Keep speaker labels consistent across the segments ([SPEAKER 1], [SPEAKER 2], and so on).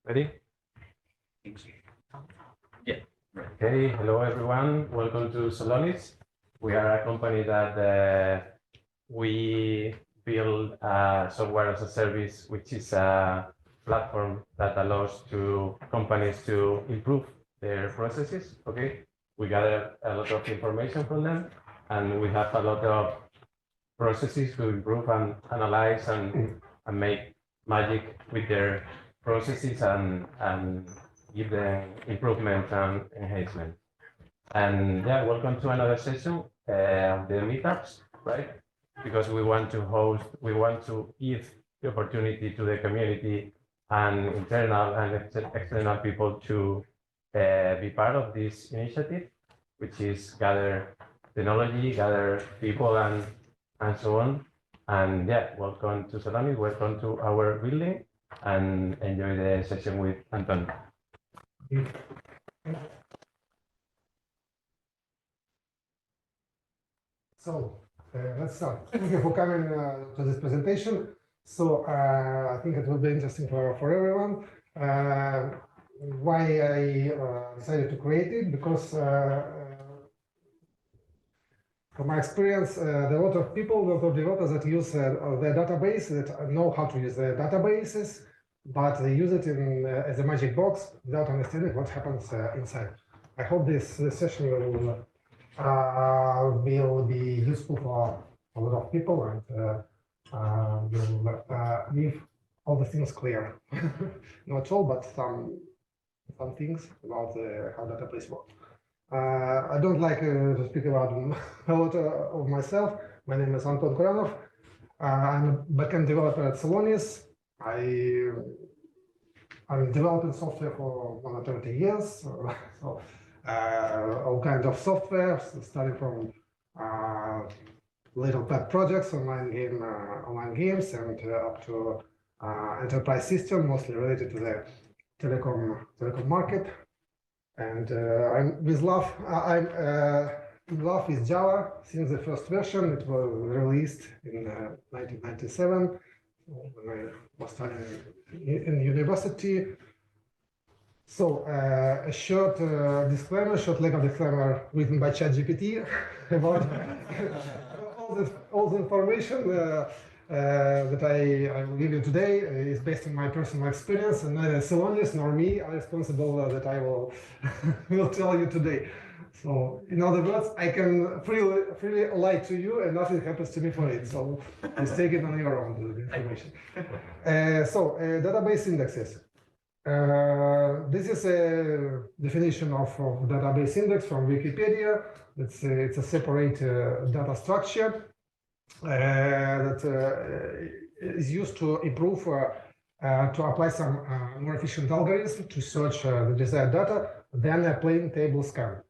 [SPEAKER 1] Ready? Yeah. Okay, hello everyone. Welcome to Celonis. We are a company that we build software as a service, which is a platform that allows to companies to improve their processes. Okay, we gather a lot of information from them, and we have a lot of processes to improve and analyze and make magic with their processes and give them improvement and enhancement. And yeah, welcome to another session of the meetups, right? Because we want to give the opportunity to the community and internal and external people to be part of this initiative, which is gather technology, gather people and so on. And yeah, welcome to Celonis, welcome to our building, and enjoy the session with Anton.
[SPEAKER 2] So let's start. Thank you for coming to this presentation. So I think it will be interesting for everyone. Why I decided to create it, because from my experience, there are a lot of people, a lot of developers that use their database, that know how to use their databases, but they use it as a magic box without understanding what happens inside. I hope this session will be useful for a lot of people and will leave all the things clear. Not all, but some things about how database works. I don't like to speak about a lot of myself. My name is Anton Kuranov. I'm a backend developer at Celonis. I'm developing software for more than 30 years. So all kinds of software, starting from little pet projects, online games, and up to enterprise system, mostly related to the telecom market. And I'm in love with Java since the first version. It was released in 1997 when I was studying in university. So a short legal disclaimer written by ChatGPT about all the information that I will give you today is based on my personal experience, and neither Celonis nor me are responsible that I will tell you today. So in other words, I can freely lie to you and nothing happens to me for it. So just take it on your own, the information. Database indexes. This is a definition of database index from Wikipedia. It's a separate data structure that is used to improve, to apply some more efficient algorithms to search the desired data than a plain table scan,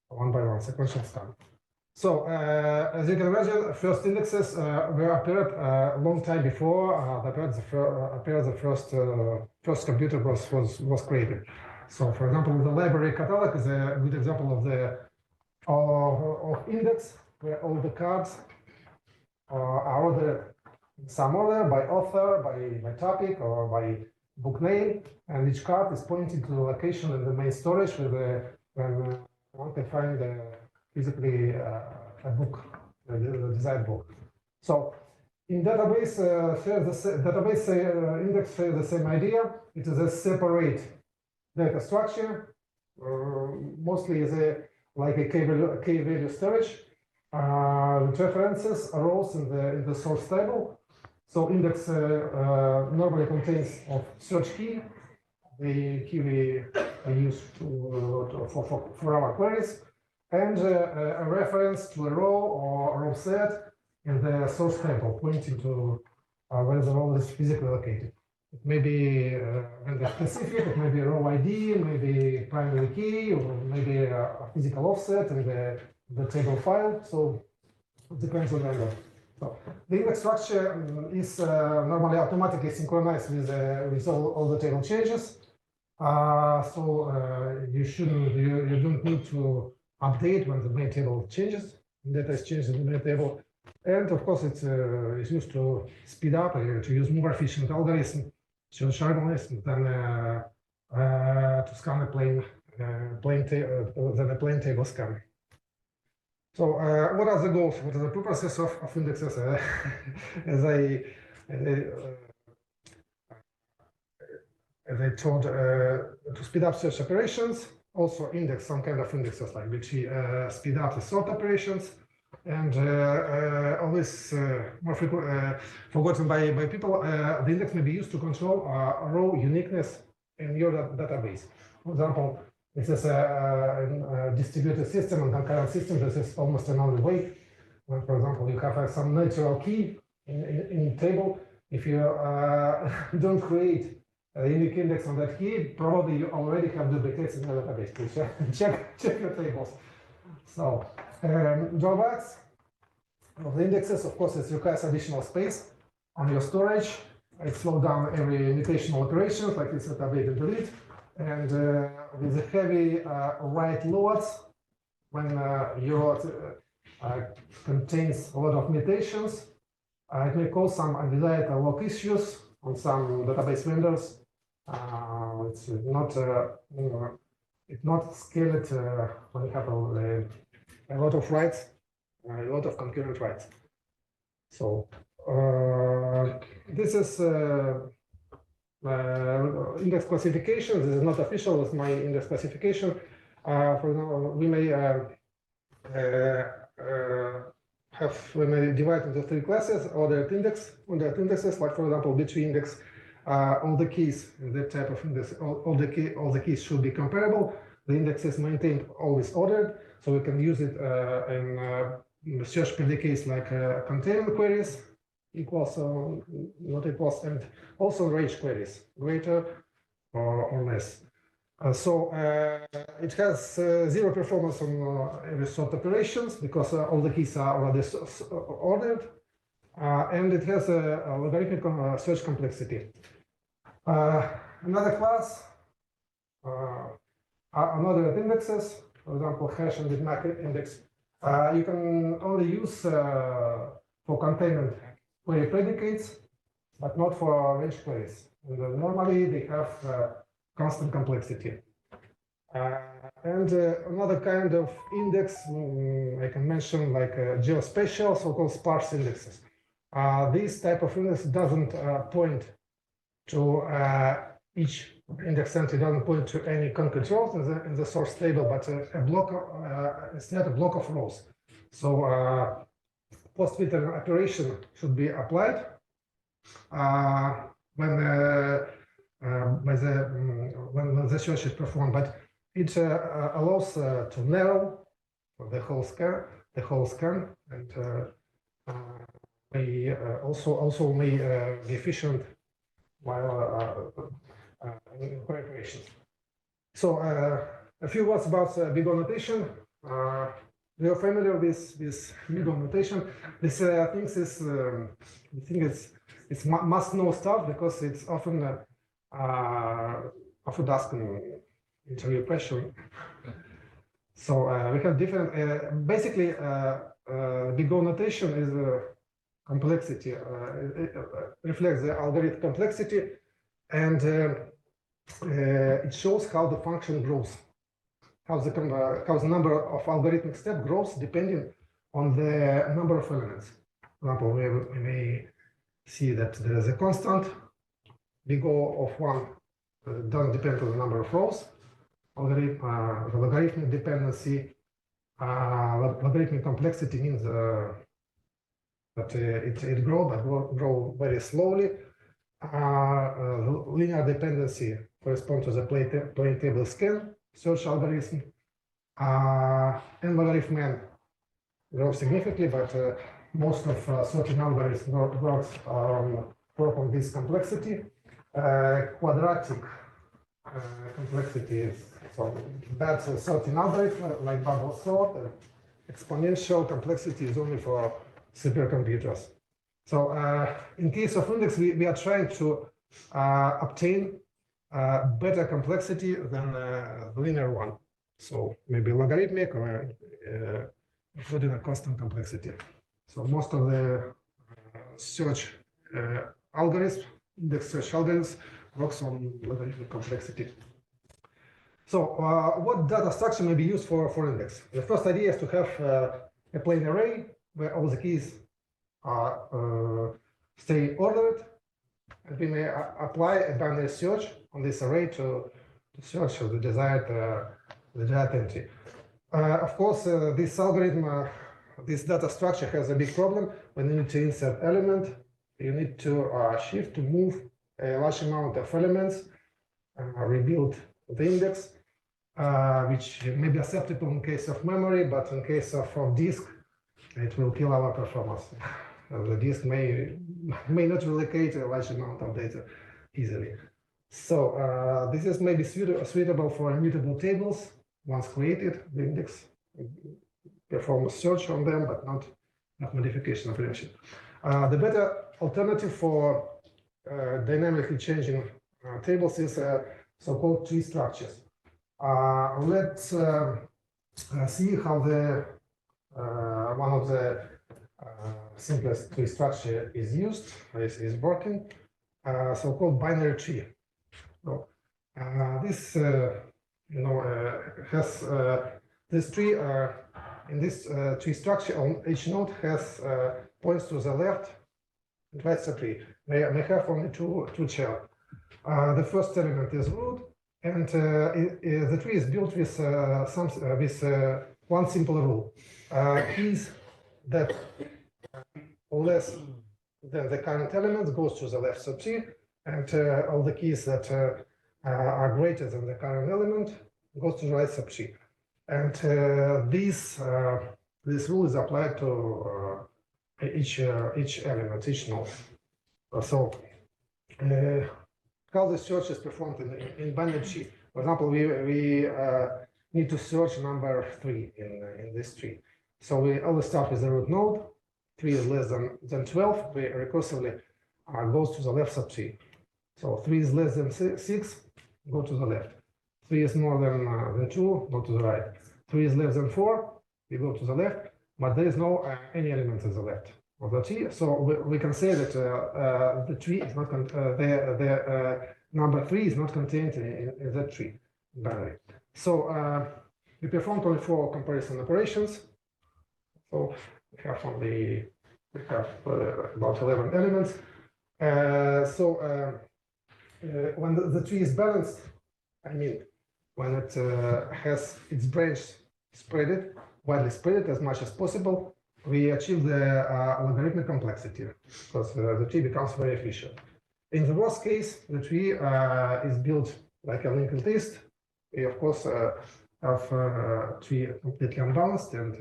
[SPEAKER 2] one by one, sequential scan. So as you can imagine, first indexes were appeared a long time before the first computer was created. So for example, the library catalog is a good example of index, where all the cards are ordered in some order by author, by topic, or by book name, and each card is pointing to the location in the main storage where one can find physically a book, the desired book. So in database, index shares the same idea. It is a separate data structure, mostly like a key value storage. The references are rows in the source table. So index normally contains of search key, the key we use for our queries, and a reference to a row or a row set in the source table, pointing to where the row is physically located. It may be vendor specific, it may be a row ID, maybe primary key, or maybe a physical offset in the table file. So it depends on vendor. So the index structure is normally automatically synchronized with all the table changes. You don't need to update when the main table changes. Data is changed in the main table, and of course it's used to speed up to use more efficient algorithms, search algorithms than to scan a plain than a plain table scan. So what are the goals? What are the purposes of indexes? As I told, to speed up search operations, also index some kind of indexes like which speed up the sort operations, and always more frequent, forgotten by people, the index may be used to control row uniqueness in your database. For example, this is a distributed system and concurrent system. This is almost another way. When, for example, you have some natural key in table, if you don't create a unique index on that key, probably you already have duplicates in the database. Please check your tables. So drawbacks of the indexes, of course, it requires additional space on your storage. It slows down every mutational operations like it's update and delete. And with the heavy write loads, when your contains a lot of mutations, it may cause some undesired log issues on some database vendors. It's not scaled when you have a lot of writes, a lot of concurrent writes. So this is index classification. This is not official. It's my index classification. For example, we may divide into 3 classes: ordered indexes, like for example, B2 index. All the keys in that type of index, all the keys should be comparable. The index is maintained always ordered, so we can use it in search predicates like container queries, equals not equals, and also range queries, greater or less. So it has 0 performance on every sort operations because all the keys are already ordered, and it has a logarithmic search complexity. Another class, another indexes, for example, hash and bitmap index. You can only use for containment query predicates, but not for range queries. And normally they have constant complexity. And another kind of index I can mention, like geospatial, so-called sparse indexes. This type of index doesn't point to each index entry, doesn't point to any concrete rows in the source table, but a block, instead a block of rows. So post-filtering operation should be applied when the search is performed, but it allows to narrow the whole scan, and may also may be efficient while query creation. So a few words about big O notation. We are familiar with big O notation. This it's must-know stuff because it's often asked in interview question. So we have different. Basically, big O notation is complexity. It reflects the algorithm complexity, and it shows how the function grows, how the number of algorithmic steps grows depending on the number of elements. For example, we may see that there is a constant big O of 1 doesn't depend on the number of rows. The logarithmic dependency, logarithmic complexity means that it grows, but grow very slowly. Linear dependency corresponds to the plain table scan search algorithm, and logarithm n grows significantly, but most of searching algorithms work on this complexity. Quadratic complexity is so that's a sorting algorithm like bubble sort. Exponential complexity is only for supercomputers. So in case of index, we are trying to obtain better complexity than the linear one. So maybe logarithmic or including a constant complexity. So most of the search algorithms, index search algorithms, works on logarithmic complexity. So what data structure may be used for index? The first idea is to have a plain array where all the keys are stay ordered, and we may apply a binary search on this array to search for the desired entry. Of course, this algorithm, this data structure has a big problem. When you need to insert element, you need to shift to move a large amount of elements, rebuild the index, which may be acceptable in case of memory, but in case of disk, it will kill our performance. The disk may not relocate a large amount of data easily. So this is maybe suitable for immutable tables. Once created, the index perform a search on them, but not modification of relationship. The better alternative for dynamically changing tables is so-called tree structures. Let's see how the one of the simplest tree structure is used, is working, so-called binary tree. So this has this tree in this tree structure on each node has points to the left and right the tree. They have only two children. The first element is root, and the tree is built with one simple rule: keys that less than the current element goes to the left subtree, and all the keys that are greater than the current element goes to the right subtree. And this rule is applied to each element, each node. So how the search is performed in binary tree. For example, we need to search number 3 in this tree. So we always start with the root node. 3 is less than 12. We recursively goes to the left subtree. So 3 is less than 6, go to the left. 3 is more than 2, go to the right. 3 is less than 4, we go to the left, but there is no any element in the left of the tree. So we can say that the tree is not the number 3 is not contained in that tree binary. So we performed only 4 comparison operations. So we have about 11 elements. When the tree is balanced, I mean, when it has its branch widely spread as much as possible, we achieve the logarithmic complexity because the tree becomes very efficient. In the worst case, the tree is built like a linked list. We, of course, have a tree completely unbalanced, and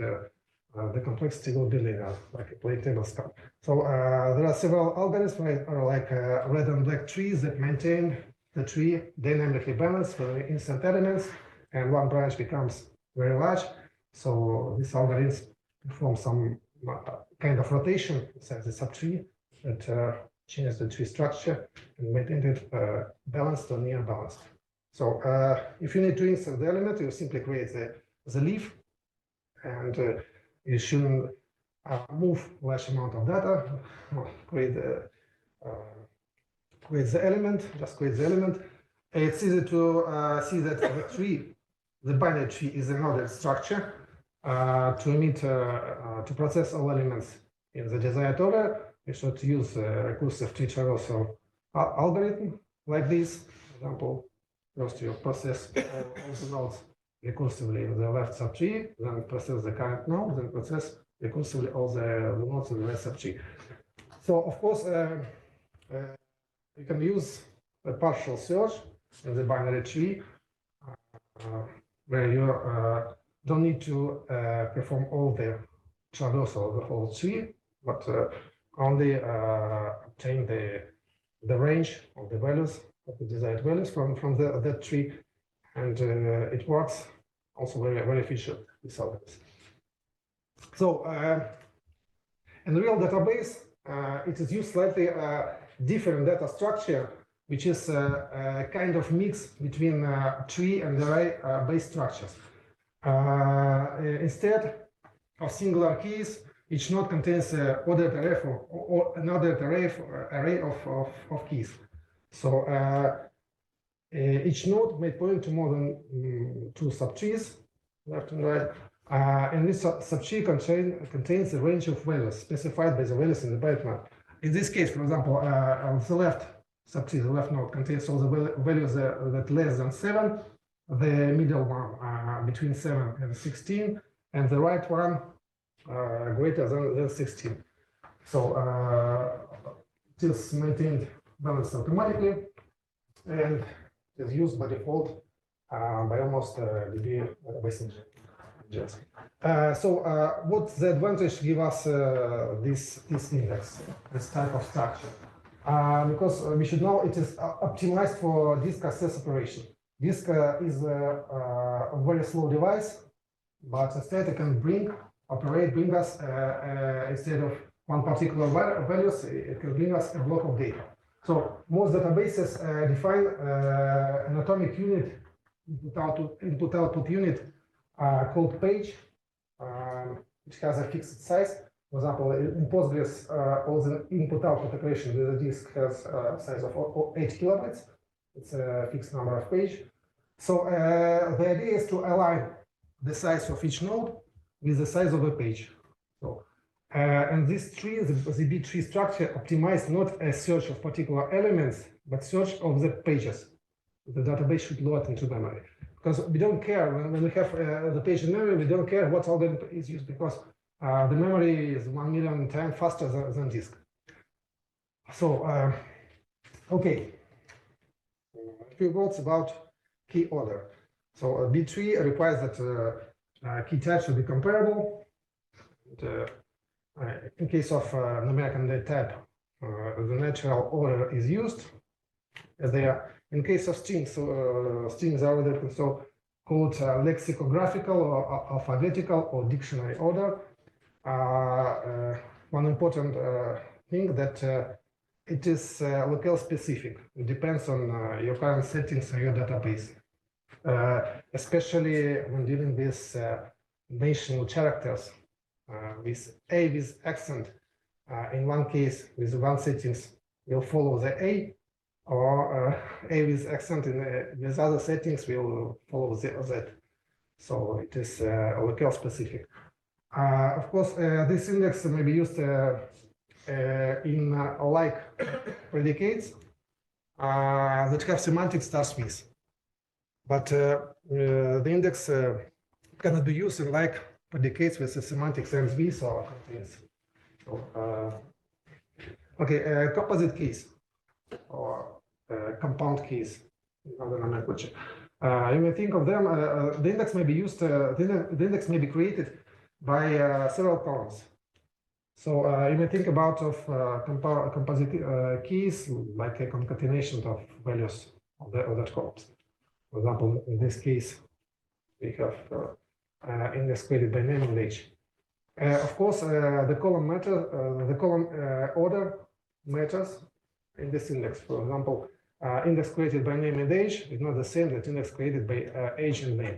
[SPEAKER 2] the complexity will be linear, like a plane table scan. So there are several algorithms like red and black trees that maintain the tree dynamically balanced for the instant elements, and one branch becomes very large. So this algorithm performs some kind of rotation inside the subtree that changes the tree structure and maintain it balanced or near balanced. So if you need to insert the element, you simply create the leaf, and you shouldn't move large amount of data. Create the element, just create the element. It's easy to see that the tree, the binary tree, is an ordered structure to process all elements in the desired order. We should use a recursive tree traversal algorithm like this. For example, first you process all the nodes recursively in the left subtree, then process the current node, then process recursively all the nodes in the right subtree. So of course, you can use a partial search in the binary tree where you don't need to perform all the traversal of the whole tree, but only obtain the range of the values of the desired values from that tree, and it works also very efficient with algorithms. So in the real database, it is used slightly different data structure, which is a kind of mix between tree and array based structures. Instead of singular keys, each node contains an ordered array or an ordered array of keys. So Each node may point to more than two subtrees, left and right. And this subtree contains a range of values specified by the values in the byte map. In this case, for example, the left subtree, the left node contains all the values that less than 7, the middle one between 7 and 16, and the right one greater than 16. So it is maintained balanced automatically and is used by default by almost DB database engines. What's the advantage give us this index, this type of structure? Because we should know it is optimized for disk access operation. Disk is a very slow device, but instead it can bring us instead of one particular values, it can bring us a block of data. So most databases define an atomic unit, input-output unit called page, which has a fixed size. For example, in Postgres, all the input-output operation with the disk has a size of 8 kilobytes. It's a fixed number of page. So the idea is to align the size of each node with the size of a page. So, and this tree, the B tree structure, optimized not a search of particular elements, but search of the pages the database should load into memory. Because we don't care when we have the page in memory, we don't care what algorithm is used, because the memory is 1 million times faster than disk. So, okay, a few words about key order. So B tree requires that key types should be comparable. And, in case of numeric data type, the natural order is used as they are. In case of strings, strings are ordered so called lexicographical or alphabetical or dictionary order. One important thing that it is locale specific. It depends on your current settings on your database, especially when dealing with national characters. With A with accent, in one case with one settings will follow the A, or A with accent with other settings will follow the Z. So it is locale specific. Of course, this index may be used in like predicates that have semantic star Smith, but the index cannot be used in like predicates with the semantic sense V or contains. So, okay, composite keys or compound keys in other language. You may think of them. The index may be used. The index may be created by several columns. So you may think about composite keys like a concatenation of values of that columns. For example, in this case, we have index created by name and age. Of course, the column order matters in this index. For example, index created by name and age is not the same that index created by age and name.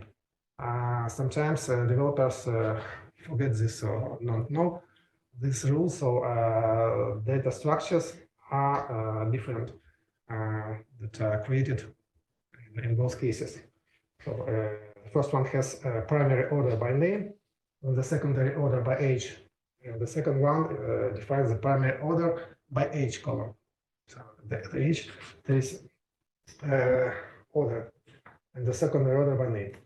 [SPEAKER 2] Sometimes developers forget this or don't know this rule. So data structures are different that are created in both cases. So the first one has primary order by name, and the secondary order by age. And the second one defines the primary order by age column. So the age, there is order, and the secondary order by name.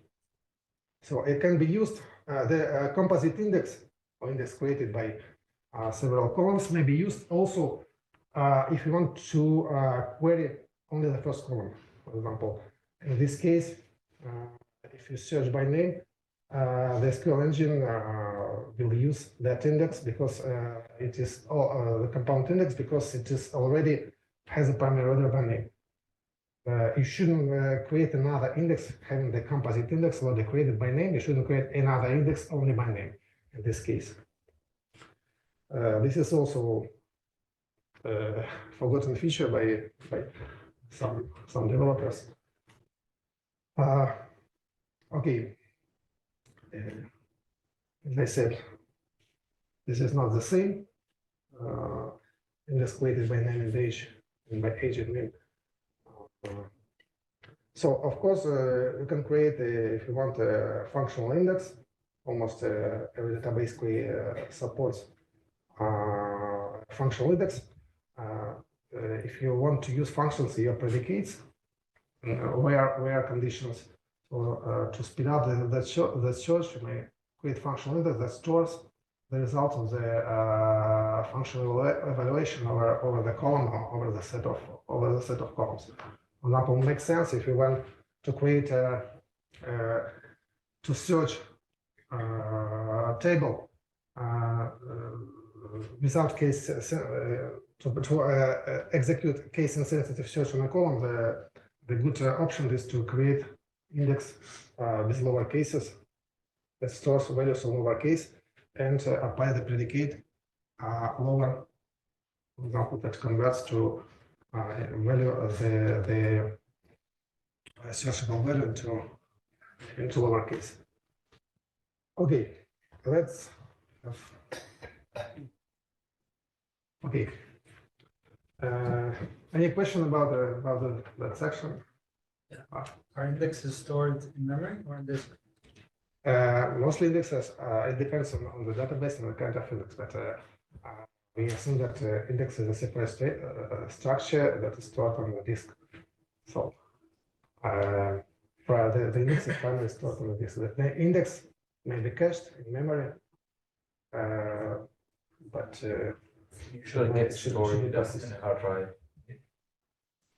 [SPEAKER 2] So it can be used, the composite index, or index created by several columns, may be used also if you want to query only the first column. For example, in this case, if you search by name, the SQL engine will use that index because it is the compound index because it is already has a primary order by name. You shouldn't create another index having the composite index already created by name. You shouldn't create another index only by name in this case. This is also a forgotten feature by some developers. Okay, as I said, this is not the same. Index created by name and age and by age and name So of course, you can create, if you want, a functional index. Almost every database supports functional index. If you want to use functions, your predicates, where conditions. So to speed up the search, you may create functional index that stores the result of the functional evaluation over the column or over the set of columns. For example, it makes sense if you want to create to search a table without case to execute case-insensitive search on a column. The good option is to create index with lower cases that stores values of lowercase and apply the predicate lower, for example, that converts to value of the searchable value into lowercase. Okay, let's have, okay. Any question about that section?
[SPEAKER 3] Yeah. Are indexes stored in memory or in disk?
[SPEAKER 2] Mostly indexes, it depends on the database and the kind of index, but we assume that index is a separate structure that is stored on the disk. So the index is primarily stored on the disk. The index may be cached in memory, but
[SPEAKER 4] usually gets stored in the hard drive.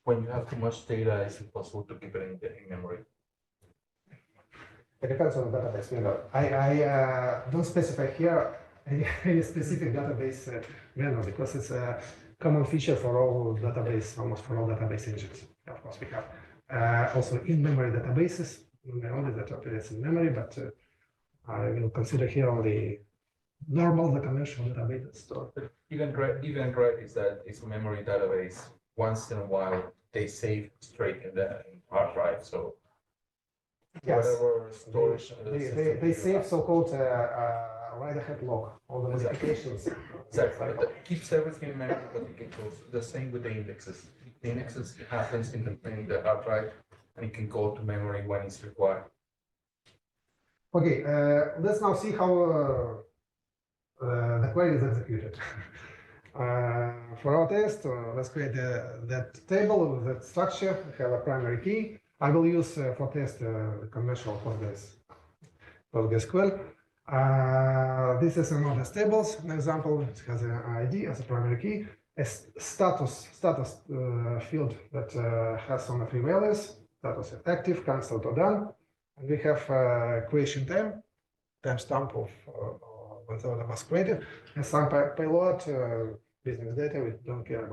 [SPEAKER 4] When you have too much data, it's impossible to keep it in memory.
[SPEAKER 2] it depends on the database. You know, I don't specify here any specific database vendor because it's a common feature for all database, almost for all database engines. Of course, we have also in-memory databases, not only that operates in memory, but I will consider here only normal, the conventional database store.
[SPEAKER 4] But even great is that it's a memory database. Once in a while, they save straight in the hard drive. So
[SPEAKER 2] Yes.
[SPEAKER 4] whatever storage
[SPEAKER 2] They save so-called write-ahead log, all the modifications.
[SPEAKER 4] Exactly. But that keeps everything in memory, but it can go the same with the indexes. The indexes happens in the hard drive, and it can go to memory when it's required.
[SPEAKER 2] Okay, let's now see how the query is executed. For our test, let's create that table with that structure. We have a primary key. I will use for test the conventional PostgreSQL. This is another tables. An example, it has an ID as a primary key, a status field that has only 3 values: status active, cancelled, or done. And we have creation timestamp of when the order was created, and some payload business data we don't care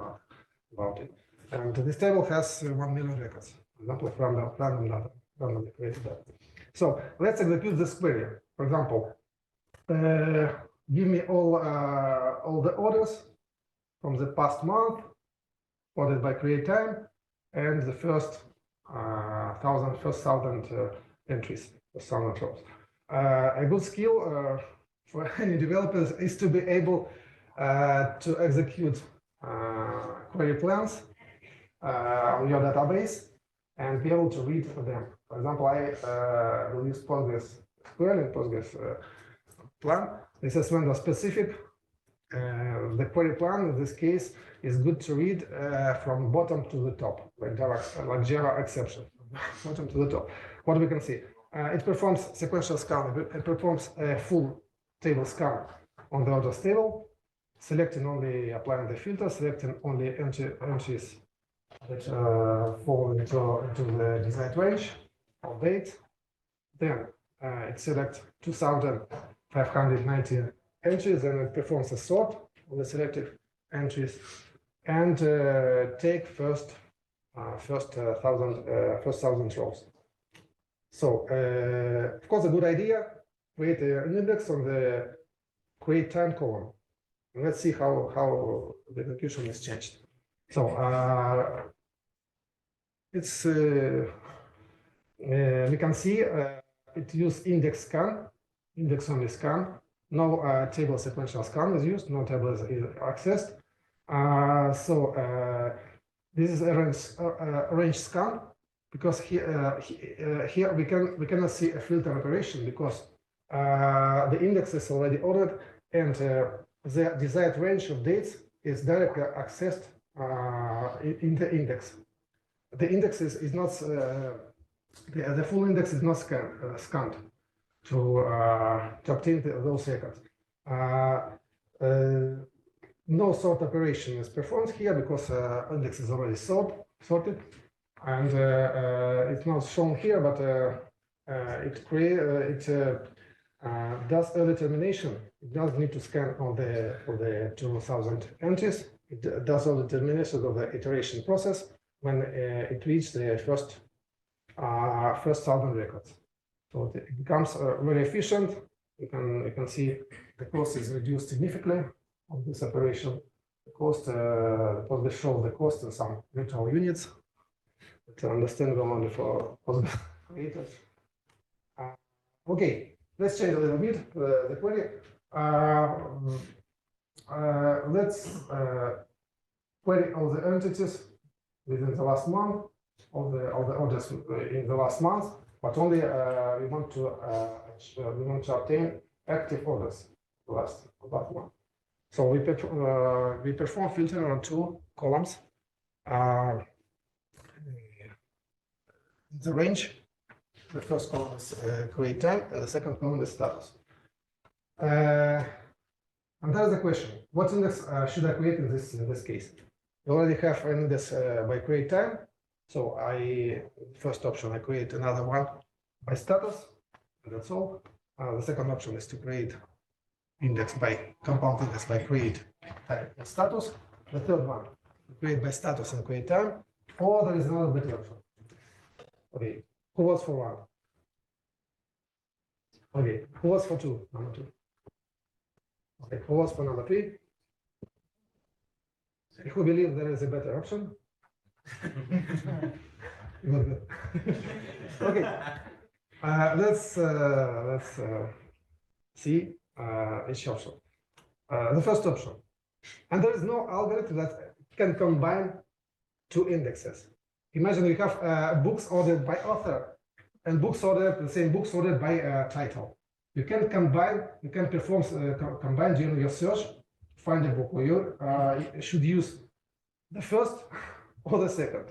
[SPEAKER 2] about it. And this table has 1 million records. For example, from the random data, randomly created data. So let's execute this query. For example, give me all the orders from the past month, ordered by create time, and the first 1,000 entries, 1,000 rows. A good skill for any developers is to be able to execute query plans on your database and be able to read them. For example, I will use PostgreSQL and Postgres plan. This is vendor specific. The query plan in this case is good to read from bottom to the top, like Java exception, bottom to the top. What we can see, it performs sequential scan. It performs a full table scan on the orders table, selecting only, applying the filter, selecting only entries that fall into the desired range of date. Then it selects 2,590 entries, and it performs a sort of the selected entries and take first 1,000 rows. So of course, a good idea, create an index on the create time column. And let's see how the execution is changed. So it's we can see it uses index scan, index only scan. No table sequential scan is used. No table is accessed. So this is a range scan because here we cannot see a filter operation because the index is already ordered and the desired range of dates is directly accessed in the index. The index is not the full index is not scanned to obtain those records. No sort operation is performed here because index is already sorted, and it's not shown here, but it does early termination. It doesn't need to scan all the 2000 entries. It does all the termination of the iteration process when it reaches the first 1000 records. So it becomes very efficient. You can see the cost is reduced significantly of this operation. The cost, they show the cost in some virtual units. It's understandable only for the creators. Okay, let's change a little bit the query. Let's query all the entities within the last month, all the orders in the last month, but only we want to obtain active orders last month. So we perform filter on two columns. The range. The first column is create time, and the second column is status. And that's the question: what index should I create in this case? We already have an index by create time, so first option I create another one by status, and that's all. The second option is to create index by compound index by create time and status. The third one, create by status and create time, or there is another better option. Okay, who was for one? Okay, who was for two? Number two. Okay, who was for number three? Who believe there is a better option? Good. Okay, let's see each option. The first option, and there is no algorithm that can combine two indexes. Imagine we have books ordered by author and books ordered, the same books ordered by title. You can combine, you can perform combine during your search, find a book, or you should use the first or the second.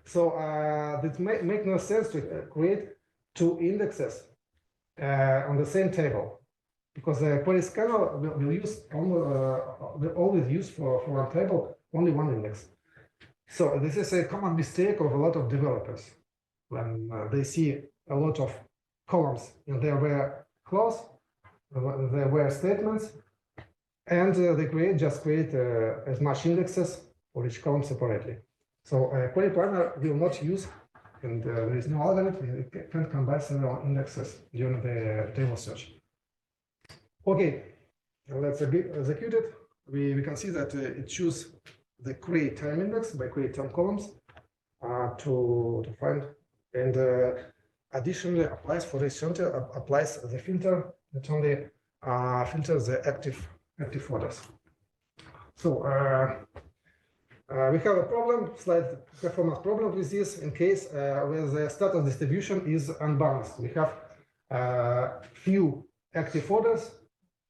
[SPEAKER 2] So it make no sense to create two indexes on the same table, because the query scanner will always use for one table only one index. So this is a common mistake of a lot of developers when they see a lot of columns in their where clause, their where statements, and they just create as much indexes for each column separately. So query planner will not use, and there is no algorithm, it can combine several indexes during the table search. Okay, let's execute it. We can see that it chooses the create time index by create time columns to find, and additionally applies for this filter, applies the filter that only filters the active orders. So we have a problem, slight performance problem with this in case where the status distribution is unbalanced. We have few active orders,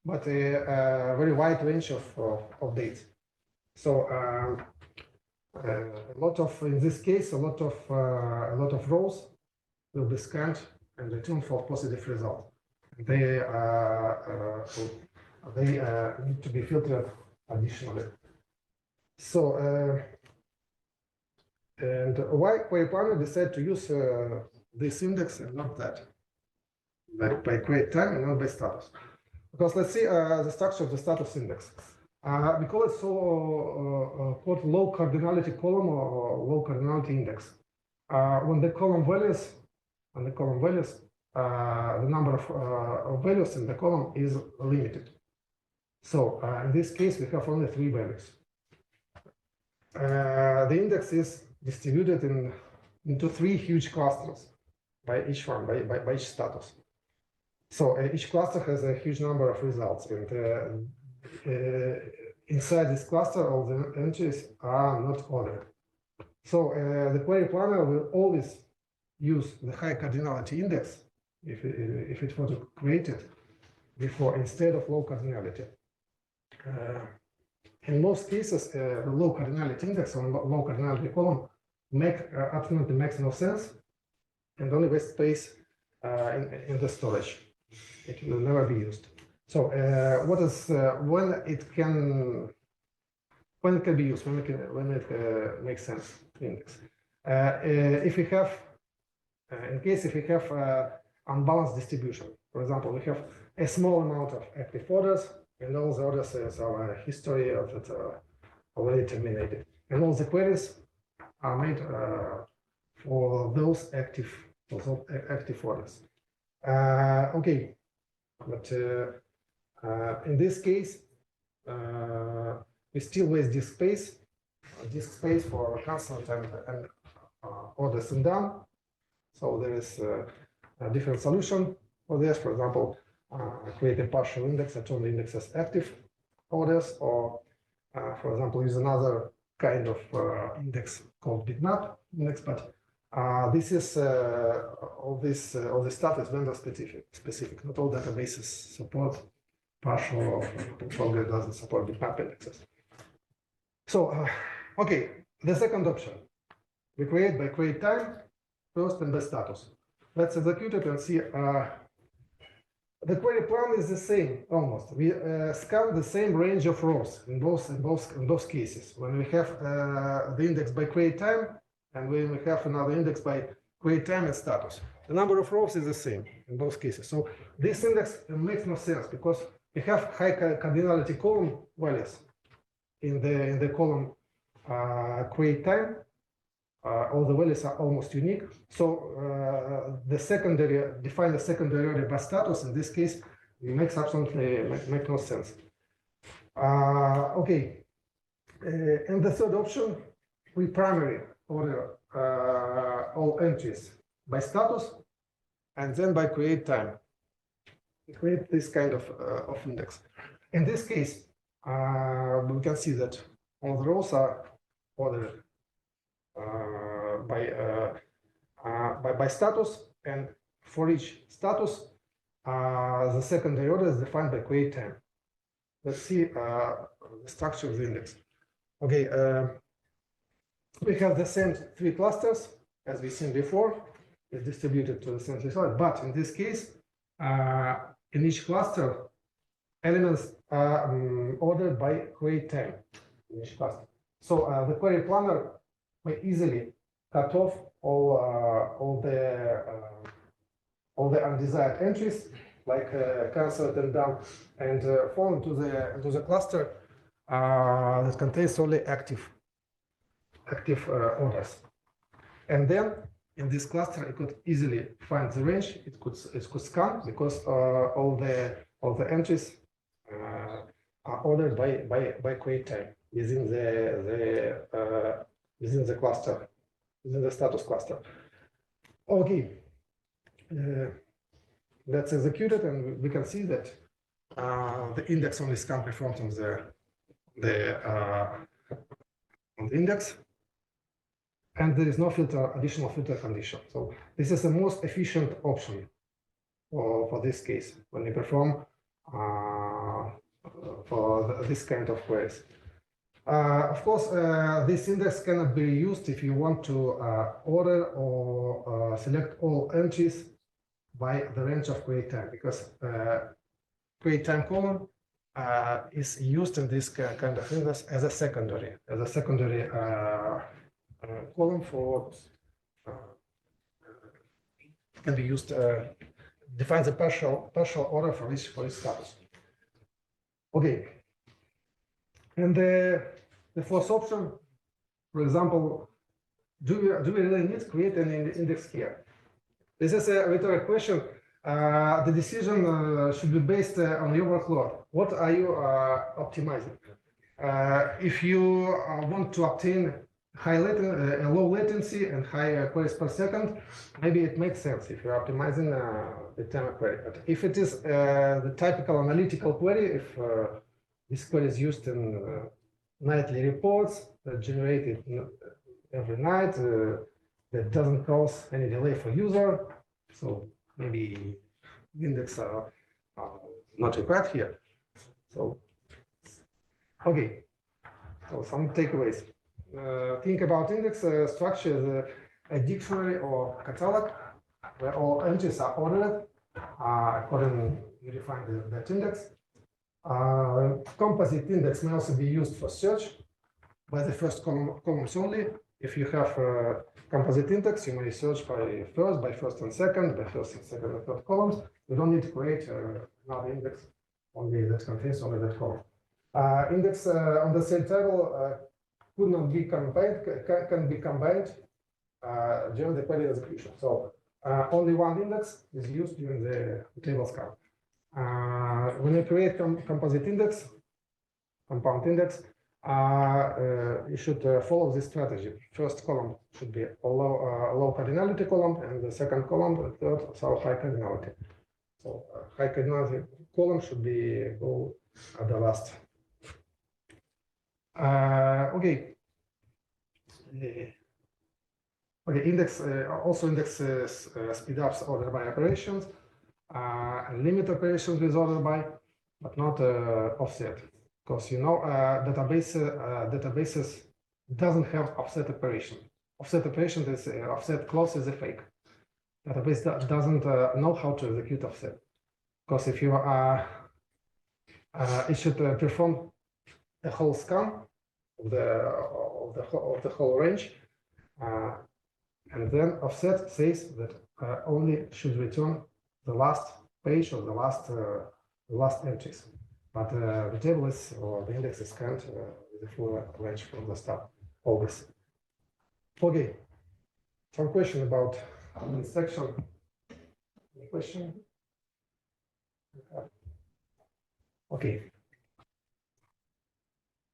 [SPEAKER 2] but a very wide range of dates. So in this case, a lot of rows will be scanned and returned for positive result. They need to be filtered additionally. So and why query planner decided to use this index and not that, like by create time and not by status? Because let's see the structure of the status index. We call it called low cardinality column or low cardinality index. When the column values, the number of values in the column is limited. So in this case, we have only 3 values. The index is distributed into 3 huge clusters by each one, by each status. So each cluster has a huge number of results, and inside this cluster, all the entries are not ordered. So the query planner will always use the high cardinality index if it was created before instead of low cardinality. In most cases, the low cardinality index on low cardinality column absolutely makes no sense and only waste space in the storage. It will never be used. So what is when it can be used, when it makes sense to index? If we have, in case if we have unbalanced distribution, for example, we have a small amount of active orders, and all the orders is our history of it already terminated, and all the queries are made for those active orders. Okay, but in this case, we still waste disk space for constant and orders and down. So there is a different solution for this. For example, create a partial index that only indexes active orders, or for example, use another kind of index called bitmap index. But this is all this stuff is vendor specific. Not all databases support partial, or probably doesn't support bitmap indexes. So okay, the second option, we create by create time first and by status. Let's execute it and see. The query plan is the same almost. We scan the same range of rows in both cases. When we have the index by create time, and when we have another index by create time and status, the number of rows is the same in both cases. So this index makes no sense because we have high cardinality column values in the column create time. All the values are almost unique. So the secondary, define the secondary order by status, in this case, it makes absolutely make no sense. Okay, and the third option, we primary order all entries by status and then by create time. We create this kind of index. In this case, we can see that all the rows are ordered by status, and for each status, the secondary order is defined by create time. Let's see the structure of the index. Okay, we have the same three clusters as we've seen before. It's distributed to the central side, but in this case, in each cluster, elements are ordered by create time in each cluster. So the query planner may easily cut off all the undesired entries, like cancelled and done, and fall into the cluster that contains only active orders. And then in this cluster, it could easily find the range. It could scan because all the entries are ordered by create time within the cluster, within the status cluster. Okay, let's execute it, and we can see that the index only scan performed on the index, and there is no additional filter condition. So this is the most efficient option for this case when we perform for this kind of queries. Of course, this index cannot be used if you want to order or select all entries by the range of create time, because create time column is used in this kind of index as a secondary column for can be used defines a partial order for each status. Okay, and the fourth option, for example, do we really need to create an index here? This is a rhetorical question. The decision should be based on your workload. What are you optimizing? If you want to obtain low latency and high queries per second, maybe it makes sense if you're optimizing the time of query. But if it is the typical analytical query, if this query is used in nightly reports that generated every night, that doesn't cause any delay for user. So maybe index are not required here. So, okay, so some takeaways. Think about index structure as a dictionary or catalog where all entries are ordered according you define that index. Composite index may also be used for search by the first columns only. If you have a composite index, you may search by first and second and third columns. You don't need to create another index only that contains only that column. Index on the same table could not be combined, can be combined during the query execution. So only one index is used during the table scan. When you create composite index, compound index, you should follow this strategy. First column should be a low cardinality column, and the second column, the third, so high cardinality. So high cardinality column should be go at the last. Okay. Okay. Index also indexes speedups ordered by operations, and limit operations with order by, but not offset. Because you know databases doesn't have offset operation. Offset operation is offset clause is a fake. Database doesn't know how to execute offset. Because if you it should perform the whole scan of the whole range, and then offset says that only should return the last page or the last entries. But the table is, or the index is scanned with the full range from the start, always. Okay, some question about this section. Any question? Okay.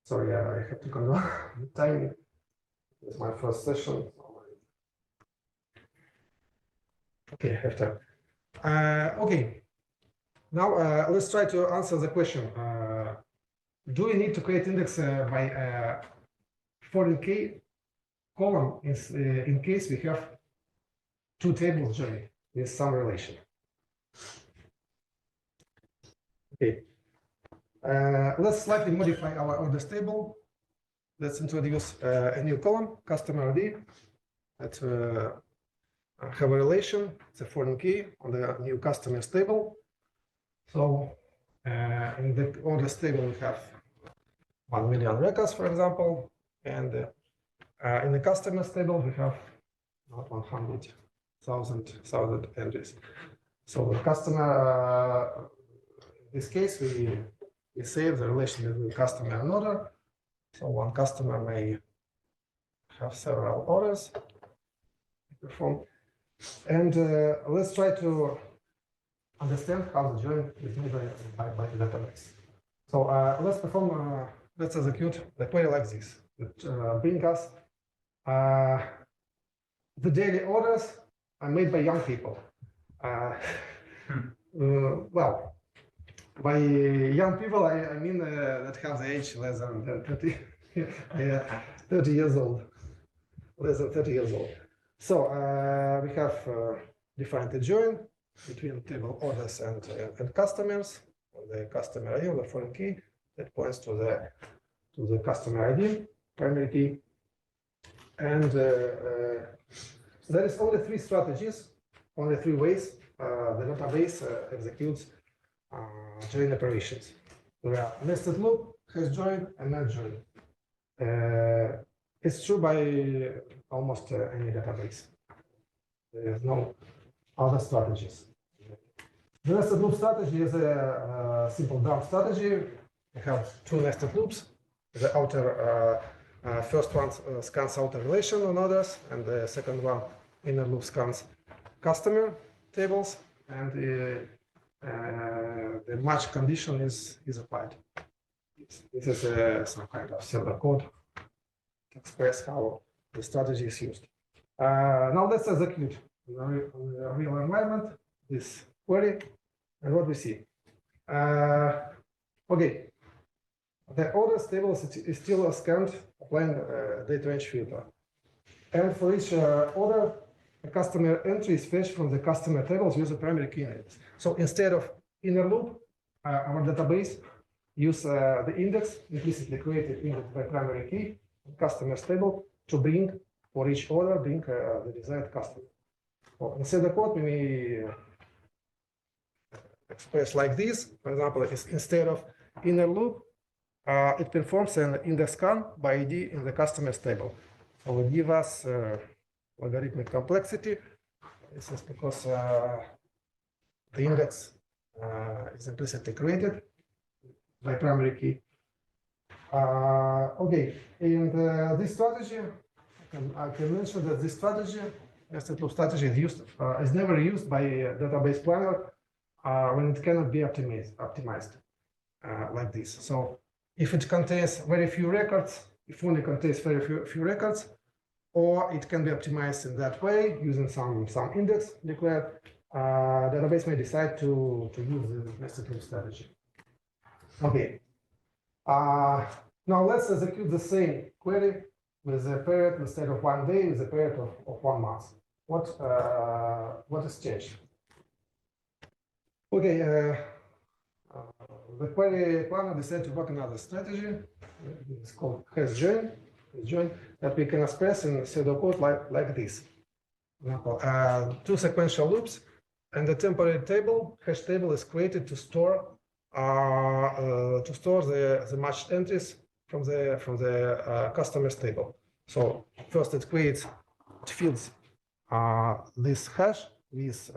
[SPEAKER 2] Sorry, I have to control the timing. It's my first session. Okay, I have time. Okay. Now let's try to answer the question. Do we need to create index by foreign key column in case we have two tables joined with some relation? Okay. Let's slightly modify our orders table. Let's introduce a new column, customer ID, that have a relation. It's a foreign key on the new customers table. So in the orders table, we have 1 million records, for example, and in the customers table, we have not 100,000 entries. So the customer, in this case, we save the relation between customer and order. So one customer may have several orders performed. And let's try to understand how the join is made by the database. So let's execute the query like this. That bring us the daily orders are made by young people. Well, by young people, I mean that have the age less than 30 years old. Less than 30 years old. So we have defined a join between table orders and customers. The customer ID, the foreign key that points to the customer ID, primary key. And there is only three strategies, only three ways the database executes join operations. There are nested loop, has join, and not join. It's true by almost any database. There is no other strategies. The nested loop strategy is a simple dump strategy. We have two nested loops. The outer first one scans outer relation on orders, and the second one inner loop scans customer tables, and the match condition is applied. This is some kind of server code to express how the strategy is used. Now let's execute in the real environment this query and what we see. Okay, the orders table is still scanned applying data range filter. And for each order, a customer entry is fetched from the customer tables use a primary key index. So instead of inner loop, our database use the index, implicitly created index by primary key, customers table to bring for each order, bring the desired customer. Well, inside the code, we may express like this. For example, instead of inner loop, it performs an index scan by ID in the customers table. So will give us logarithmic complexity. This is because the index is implicitly created by primary key. Okay, and this strategy, I can mention that this strategy, nested loop strategy, is never used by a database planner when it cannot be optimized like this. So if it contains very few records, if only contains very few records, or it can be optimized in that way using some index declared, database may decide to use the nested loop strategy. Okay. Now let's execute the same query with a period instead of 1 day with a period of 1 month. What has changed? Okay, the query planner decided to work another strategy. It's called has join that we can express in pseudocode like this. For example, 2 sequential loops and the temporary table, hash table is created to store the matched entries from the customers table. So first it fills this hash with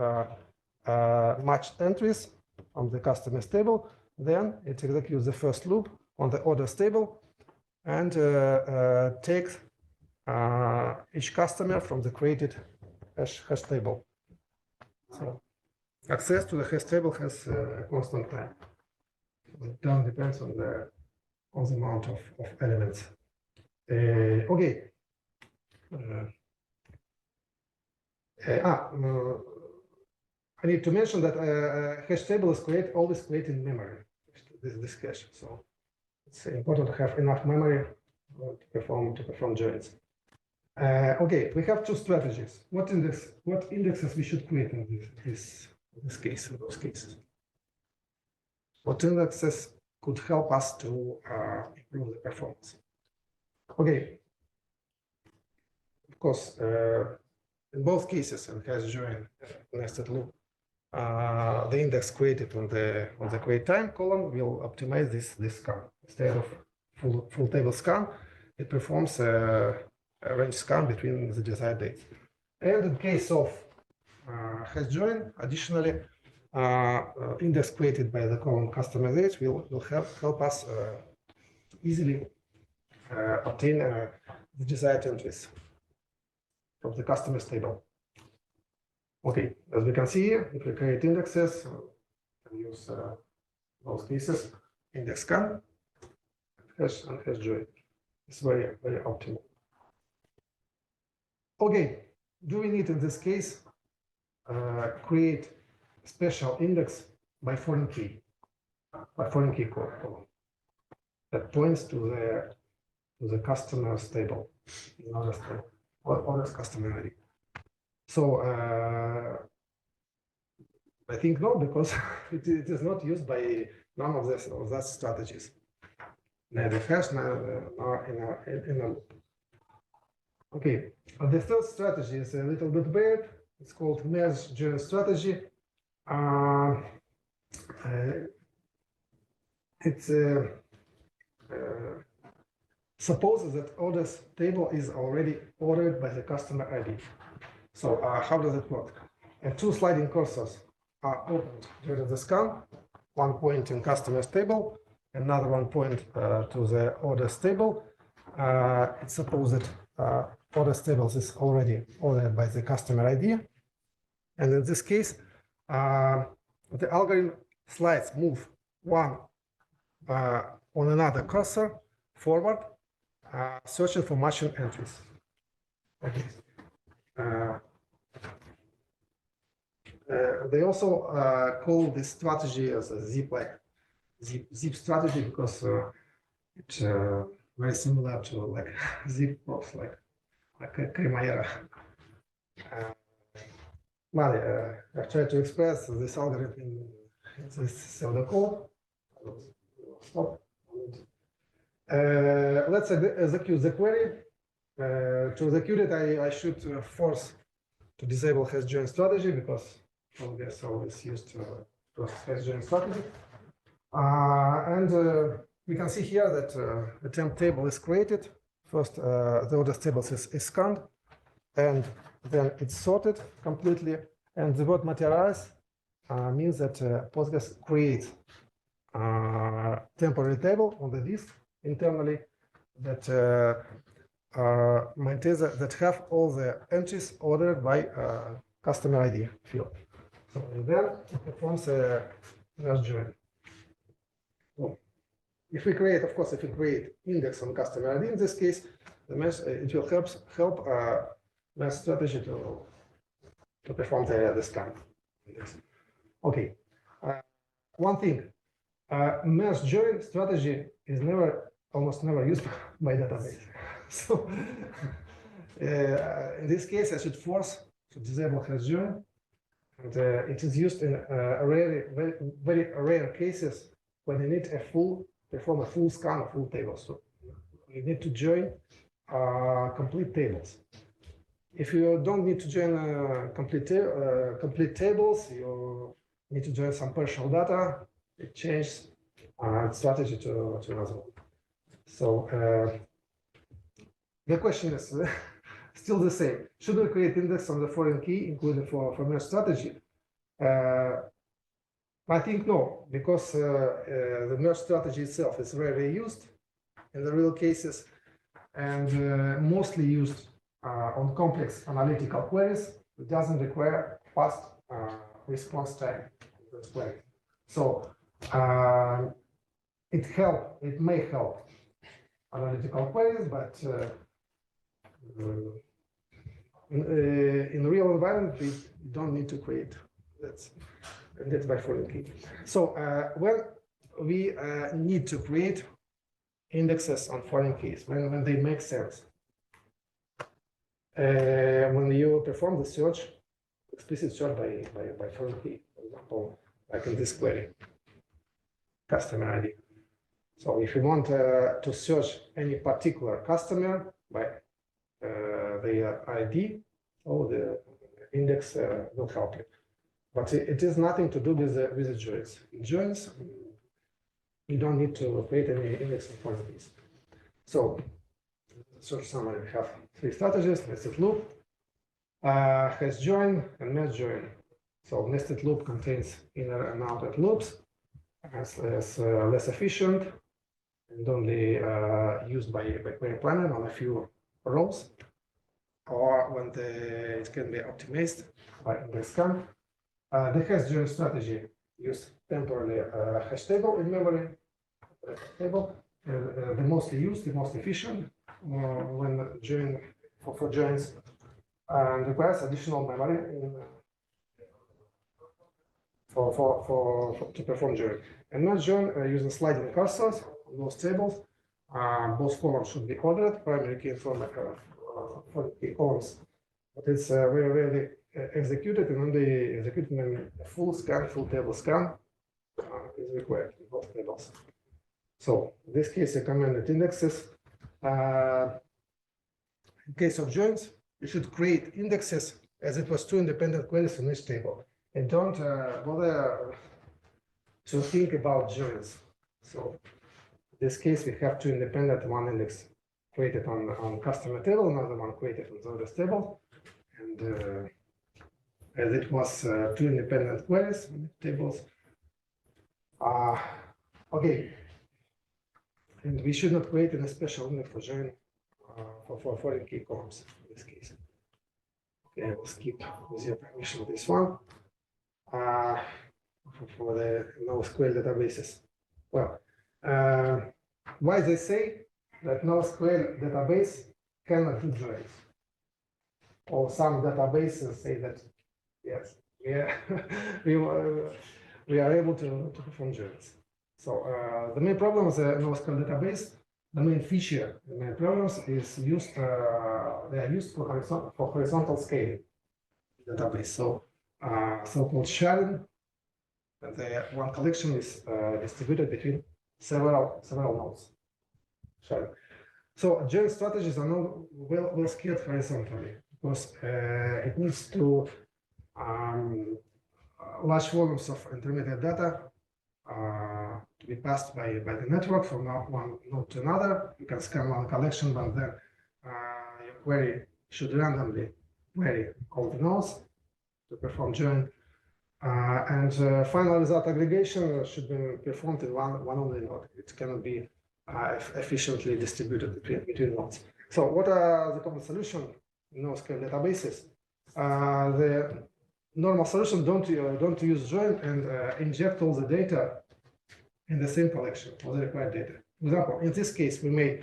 [SPEAKER 2] matched entries from the customers table. Then it executes the first loop on the orders table and takes each customer from the created hash table. So access to the hash table has a constant time. It depends on the amount of elements. Okay. I need to mention that hash table is always created in memory. This cache, so it's important to have enough memory to perform joins. Okay, we have 2 strategies. What indexes we should create in this case, in those cases? What indexes could help us to improve the performance? Okay. Of course, in both cases, and has joined nested loop, the index created on the create time column will optimize this scan. Instead of full table scan, it performs a range scan between the desired dates. And in case of has joined, additionally, index created by the column customer dates will help us easily obtain the desired entries from the customers table. Okay, as we can see here, if we create indexes, we can use those cases, index scan, hash and hash join. It's very, very optimal. Okay, do we need in this case create special index by foreign key column that points to the customer's table in orders customer ID? So I think no, because it is not used by none of those strategies. Neither hash nor in a loop. Okay, the third strategy is a little bit weird. It's called merge join strategy. It supposes that orders table is already ordered by the customer ID. So how does it work? 2 sliding cursors are opened during the scan. One point in customer's table, another one point to the orders table. It's supposed that orders tables is already ordered by the customer ID. And in this case, the algorithm slides move one on another cursor forward, searching for matching entries. Okay. They also call this strategy as a zip strategy because it's very similar to like zip props, like Cremallera. Well, I've tried to express this algorithm in this pseudocode. Stop. Let's execute the query. To execute it, I should force to disable hash join strategy because OBS always used process hash join strategy. And we can see here that the temp table is created. First, the order table is scanned, and then it's sorted completely. And the word materialize means that Postgres creates a temporary table on the disk internally that maintains that have all the entries ordered by customer ID field. So then it performs a merge join. So if we create, of course, if we create index on customer ID, in this case, the mesh, it will help mesh strategy to perform the scan. Okay. One thing, merge join strategy is almost never used by database. So in this case, I should force to disable hash join, and it is used in very rare cases when you need perform a full scan of full tables. So you need to join complete tables. If you don't need to join complete tables, you need to join some partial data. It changes strategy to another one. So the question is still the same. Should we create index on the foreign key, including for mesh strategy? I think no, because the merge strategy itself is rarely used in the real cases and mostly used on complex analytical queries. It doesn't require fast response time. So it may help analytical queries, but in real environment, we don't need to create. That's by foreign key. So when we need to create indexes on foreign keys, when they make sense, when you perform the search, explicit search by foreign key, for example, like in this query, customer ID. So if you want to search any particular customer by their ID, the index will help you. But it is nothing to do with the joins. In joins, you don't need to create any index for these. So, search summary, we have three strategies: nested loop, hash join, and merge join. So, nested loop contains inner and outer loops, as less efficient, and only used by query planner on a few rows, or when it can be optimized by index scan. The hash join strategy uses temporarily hash table in memory table. The most used, the most efficient when join for joins, and requires additional memory to perform join. And not join using sliding cursors on those tables. Both columns should be ordered, primary key and for key columns, but it's very rarely executed, and only executed when a full table scan is required in both tables. So in this case, recommended indexes. In case of joins, you should create indexes as it was two independent queries in each table, and don't bother to think about joins. So in this case, we have two independent, one index created on customer table, another one created on the orders table, and as it was two independent queries tables. Okay, and we should not create a special index for join for foreign key columns in this case. Okay, I will skip with your permission this one for the NoSQL databases. Well, why they say that NoSQL database cannot do joins, or some databases say that yes, we are able to perform joins. So the main problem with the NoSQL database the main feature, the main problems is used. They are used for horizontal scaling database. So so-called sharing. And the one collection is distributed between several nodes. Sharing. So joint strategies are not well scaled horizontally because it needs to large volumes of intermediate data to be passed by the network from one node to another. You can scan one collection, but then your query should randomly query all the nodes to perform join. And final result aggregation should be performed in one only node. It cannot be efficiently distributed between nodes. So what are the common solution in NoSQL databases? The normal solution don't use join and inject all the data in the same collection, all the required data. For example, in this case, we may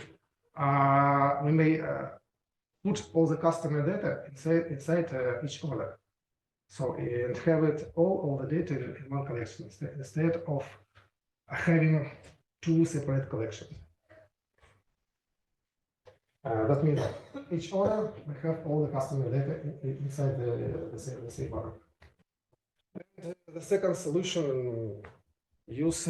[SPEAKER 2] put all the customer data inside each order. So and have it all the data in one collection instead of having two separate collections. That means each order we have all the customer data inside the same order. And the second solution, use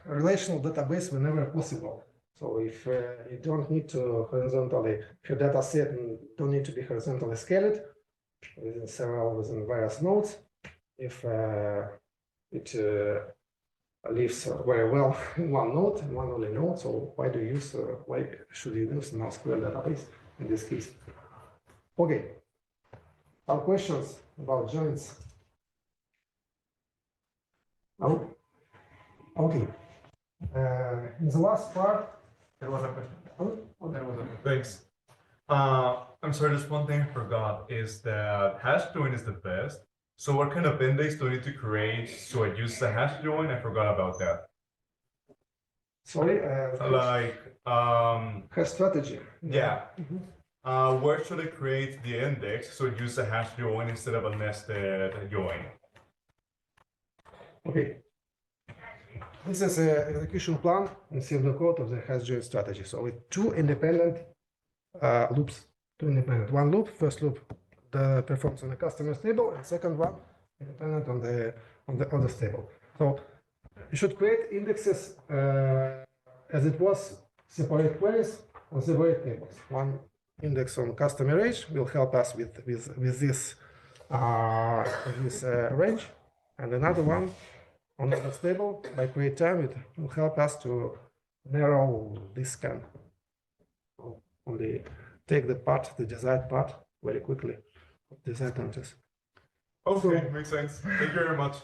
[SPEAKER 2] relational database whenever possible. So if you don't need to horizontally, if your data set don't need to be horizontally scaled within various nodes, if it lives very well in one node, in one only node, so why should you use NoSQL database in this case? Okay, our questions about joins. Oh, okay. In the last part,
[SPEAKER 5] There was a question.
[SPEAKER 2] there was a
[SPEAKER 5] Thanks. I'm sorry, just one thing I forgot is that hash join is the best. So what kind of index do I need to create so I use the hash join? I forgot about that.
[SPEAKER 2] sorry.
[SPEAKER 5] Like,
[SPEAKER 2] Hash strategy.
[SPEAKER 5] yeah.
[SPEAKER 2] Mhm.
[SPEAKER 5] Where should I create the index so I use the hash join instead of a nested join?
[SPEAKER 2] Okay. This is an execution plan in pseudocode of the hash join strategy. So with two independent loops, one loop, first loop performs on the customer's table, and second one independent on the other table. So you should create indexes as it was separate queries on separate tables. One index on customer age will help us with this range, and another one on the table by create time. It will help us to narrow this scan. So only take the desired part very quickly of desired entries.
[SPEAKER 5] Okay, makes sense. Thank you very much.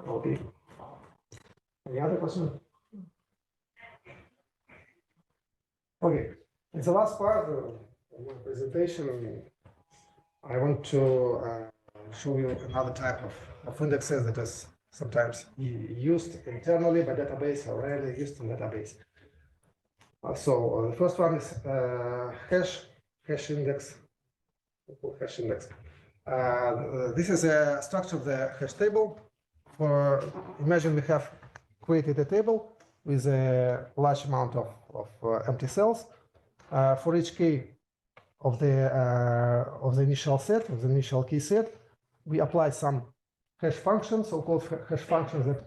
[SPEAKER 2] Okay. Any other question? Okay. In the last part of my presentation, I want to show you another type of indexes that is sometimes used internally by database or rarely used in database. So the first one is hash index. Hash index. This is a structure of the hash table. Imagine we have created a table with a large amount of empty cells. For each key of the initial set, of the initial key set, we apply some hash function, so-called hash function that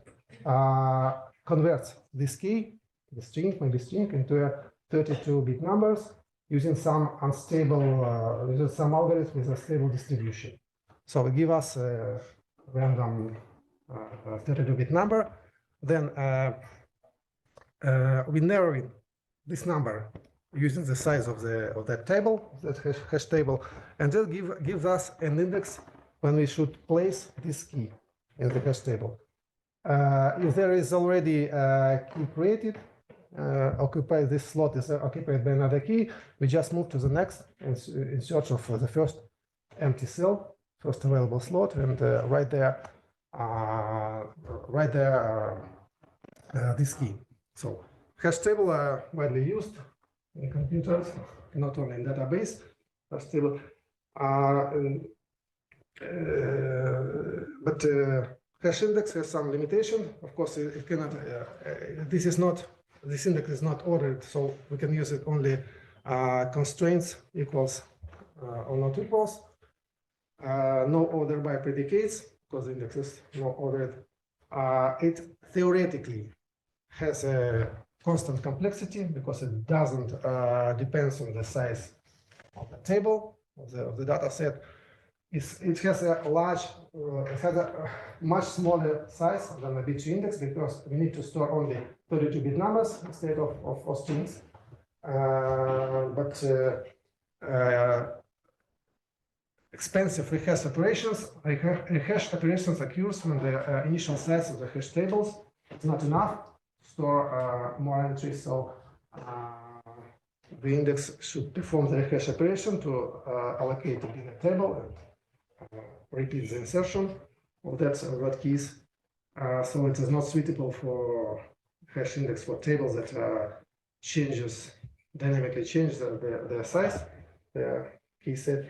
[SPEAKER 2] converts this key, the string, maybe string, into a 32-bit numbers using some unstable, using some algorithm with a stable distribution. So it gives us a random 32-bit number. Then we narrowing this number using the size of that table, that hash table, and that gives us an index when we should place this key in the hash table. If there is already a key created, this slot is occupied by another key, we just move to the next in search of the first empty cell, first available slot, and right there, this key. So hash table are widely used in computers, not only in database, but still. But hash index has some limitation. Of course, it cannot. This is not this index is not ordered, so we can use it only constraints equals or not equals. No order by predicates, because the index is not ordered. It theoretically has a constant complexity because it doesn't depends on the size of the table of the data set. It has a much smaller size than a bit index because we need to store only 32-bit numbers instead of strings. Expensive rehash operations. Rehash operations occurs when the initial size of the hash tables is not enough to store more entries. So the index should perform the rehash operation to allocate a bigger table and repeat the insertion of that keys. So it is not suitable for hash index for tables that dynamically change their size, their key set.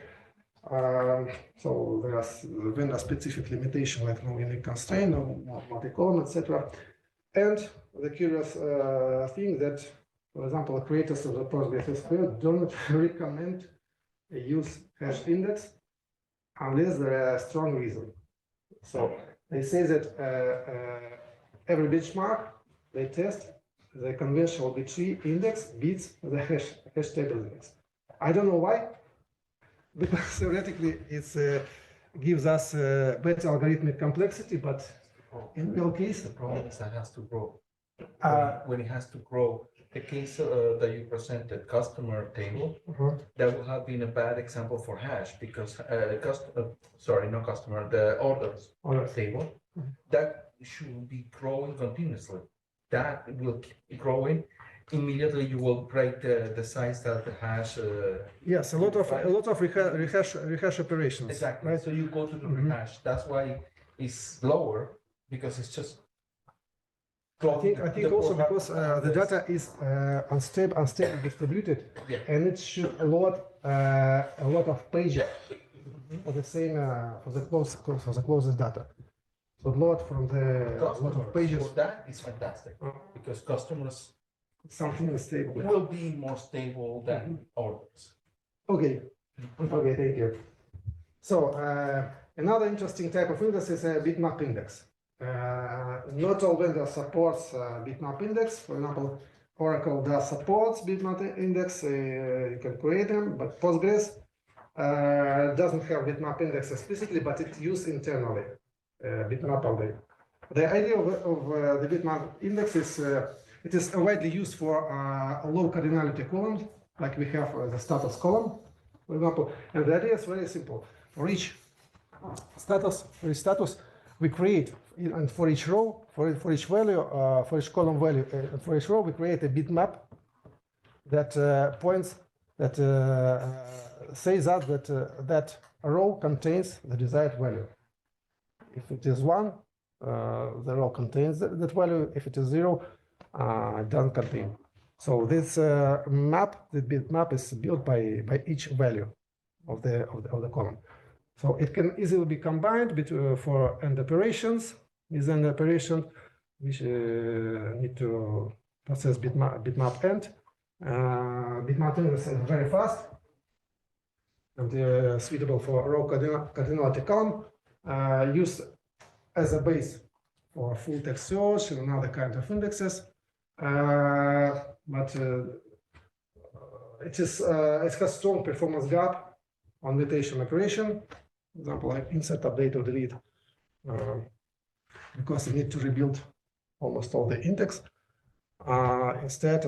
[SPEAKER 2] So there's vendor-specific limitation like no unique constraint, no multi-column, etc. And the curious thing that, for example, creators of the PostgreSQL do not recommend a use hash index unless there is a strong reason. So they say that every benchmark they test the conventional B-tree index beats the hash table index. I don't know why, because theoretically it gives us better algorithmic complexity, but in real case,
[SPEAKER 4] The problem is that has to grow. When it has to grow, the case that you presented, customer table, that would have been a bad example for hash because the orders table, that should be growing continuously. That will keep growing. Immediately you will break the size that the hash.
[SPEAKER 2] Yes, a lot of rehash operations.
[SPEAKER 4] Exactly.
[SPEAKER 2] Right?
[SPEAKER 4] So you go to the rehash. That's why it's lower because it's just.
[SPEAKER 2] I think also because the data is unstable distributed,
[SPEAKER 4] Yeah.
[SPEAKER 2] and it should load a lot of pages for the same for the closest data. So load from the lot of pages.
[SPEAKER 4] For that is fantastic because customers
[SPEAKER 2] Something is stable.
[SPEAKER 4] will be more stable than orders.
[SPEAKER 2] Okay. Okay, thank you. So another interesting type of index is a bitmap index. Not all vendors supports bitmap index. For example, Oracle does supports bitmap index. You can create them, but Postgres doesn't have bitmap index explicitly, but it used internally bitmap already. The idea of the bitmap index is it is widely used for a low cardinality column, like we have the status column, for example. And the idea is very simple. For each status, we create, and for each row, for each value, for each column value, and for each row, we create a bitmap that points, that says us that that row contains the desired value. If it is 1, the row contains that value. If it is 0, it doesn't contain. So this map, the bitmap, is built by each value of the column. So it can easily be combined for end operations. With end operation, which need to process bitmap end. Bitmap end is very fast and suitable for row cardinality column. Used as a base for full text search and other kind of indexes. But it has strong performance gap on mutation operation. For example, like insert, update, or delete, because you need to rebuild almost all the index. Instead,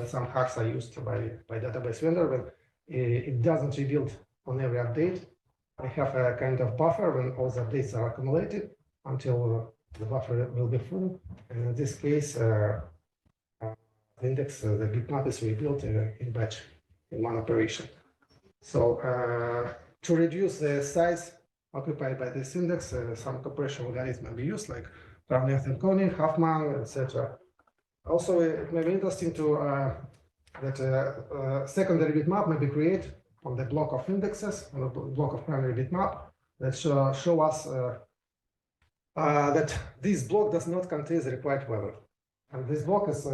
[SPEAKER 2] some hacks are used by database vendor when it doesn't rebuild on every update. I have a kind of buffer when all the updates are accumulated until the buffer will be full. And in this case, the index, the bitmap is rebuilt in batch in one operation. So to reduce the size occupied by this index, some compression algorithm may be used, like length encoding, Huffman, etc. Also, it may be interesting to that secondary bitmap may be created on the block of indexes, on the block of primary bitmap, that show us that this block does not contain the required value. And this block is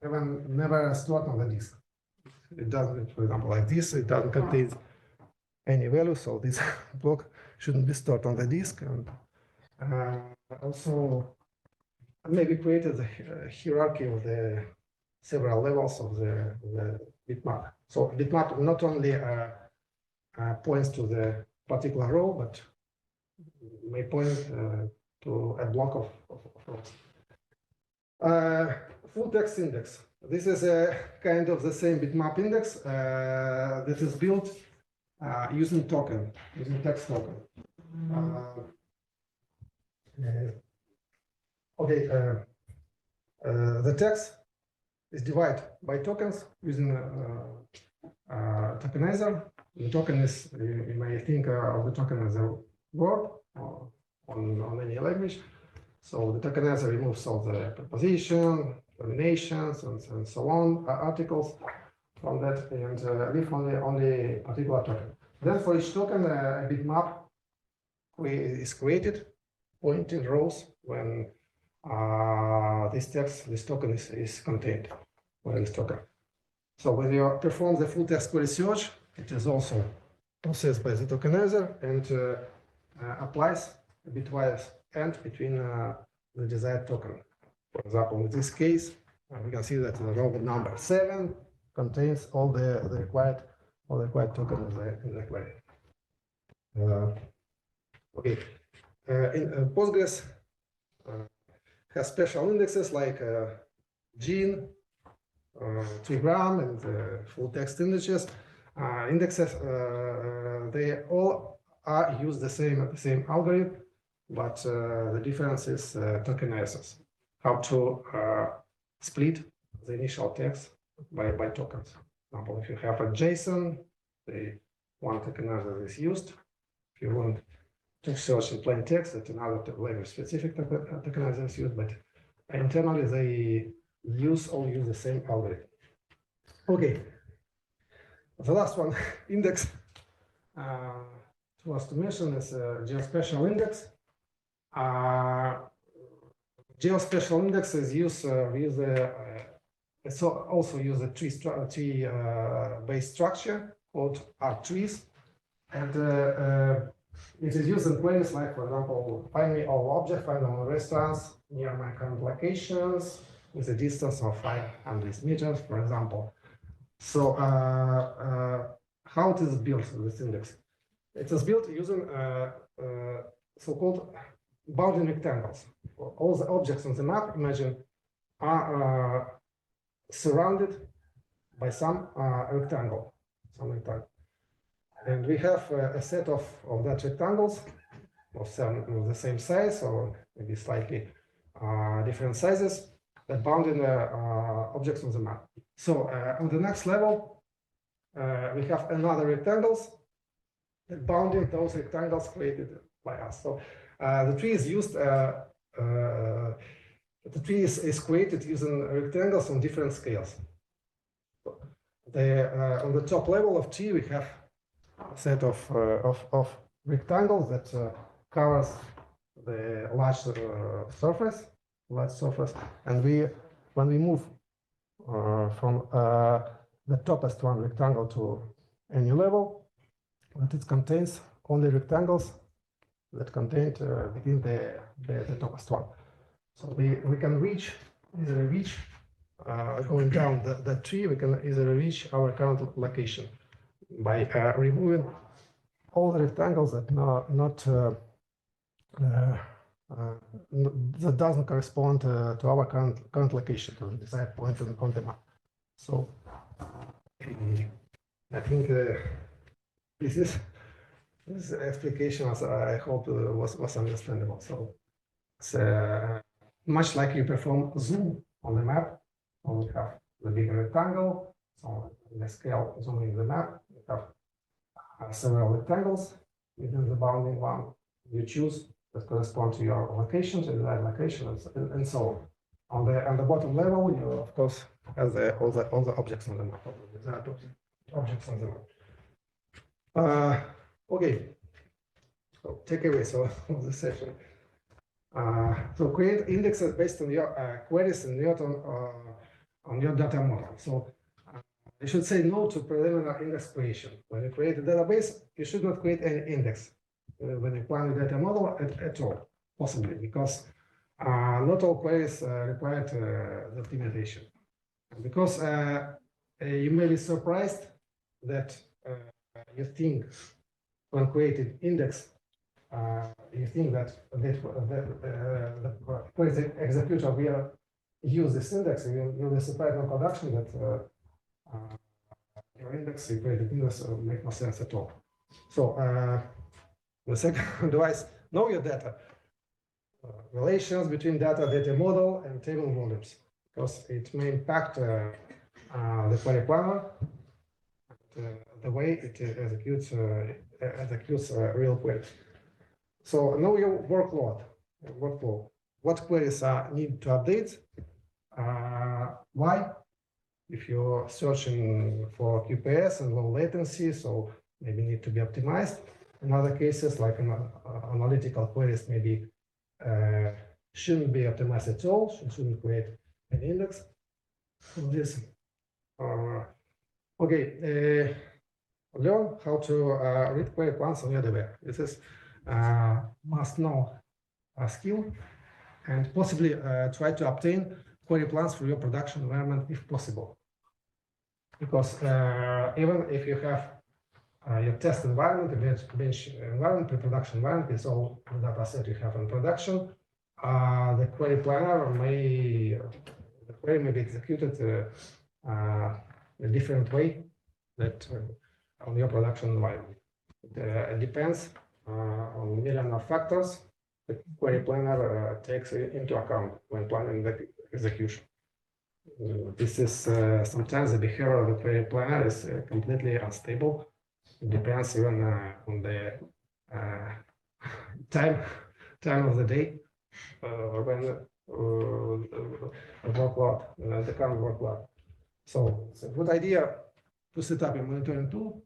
[SPEAKER 2] even never stored on the disk. It doesn't, for example, like this, it doesn't contain any value, so this block shouldn't be stored on the disk. And also, maybe created the hierarchy of the several levels of the bitmap. So bitmap not only points to the particular row, but may point to a block of rows. Full text index. This is a kind of the same bitmap index that is built using text token. The text is divided by tokens using tokenizer. The token is, you may think of the token as a word on any language. So the tokenizer removes all the preposition, terminations, and so on, articles from that, and leave only particular token. Then for each token, a bitmap is created, pointing rows when this token is contained by this token. So when you perform the full text query search, it is also processed by the tokenizer and applies a bitwise AND between the desired token. For example, in this case, we can see that the row number 7 contains all the required tokens in the query. In Postgres has special indexes like gene, trigram, and full text indexes. They all use the same algorithm, but the difference is tokenizers. How to split the initial text by tokens. For example, if you have a JSON, the one tokenizer is used. If you want to search in plain text, that another language specific tokenizer is used, but internally they all use the same algorithm. Okay, the last one, index. Was to mention is geospatial index. Geospatial index is used also use a tree based structure called R-trees, and it is used in queries like, for example, find me all objects, find all restaurants near my current locations with a distance of 500 meters, for example. So how it is built, this index? It is built using so-called bounding rectangles. All the objects on the map, imagine, are surrounded by some rectangle. And we have a set of that rectangles of the same size or maybe slightly different sizes that bounding the objects on the map. So on the next level, we have another rectangles that bounding those rectangles created by us. So the tree is used. The tree is created using rectangles on different scales. On the top level of tree, we have a set of rectangles that covers the large surface, and when we move from the toppest one rectangle to a new level, that it contains only rectangles that contain within the toppest one. So we can easily reach going down the tree. We can easily reach our current location by removing all the rectangles that that doesn't correspond to our current location, to the desired point on the map. So I think this explication, as I hope, was understandable. So it's much like you perform zoom on the map. So we have the bigger rectangle. So in the scale zooming the map, we have several rectangles within the bounding one. You choose that correspond to your location, to the desired location, and so on. On the bottom level, you of course have all the objects on the map. Objects on the map. Okay. So takeaways of the session. to create indexes based on your queries and not on your data model. So you should say no to preliminary index creation. When you create a database, you should not create any index when you plan a data model at all, possibly, because not all queries require the optimization. Because you may be surprised that you think when creating index, you think that the query executor will use this index. You'll be surprised in production that your index, you created index, make no sense at all. So the second advice: know your data. Relations between data model and table volumes, because it may impact the query planner, the way it executes real queries. So know your workload. What queries need to update? Why? If you're searching for QPS and low latency, so maybe need to be optimized. In other cases, like analytical queries, maybe shouldn't be optimized at all, shouldn't create an index of this. Learn how to read query plans on your DB. This is must know skill, and possibly try to obtain query plans for your production environment if possible. Because even if you have your test environment, bench environment, pre-production environment is all the data set you have in production. The query planner may be executed a different way that on your production environment. It depends on a million of factors the query planner takes into account when planning the execution. This is sometimes the behavior of the query planner is completely unstable. It depends even on the time of the day when the current workload. So it's a good idea to set up a monitoring tool.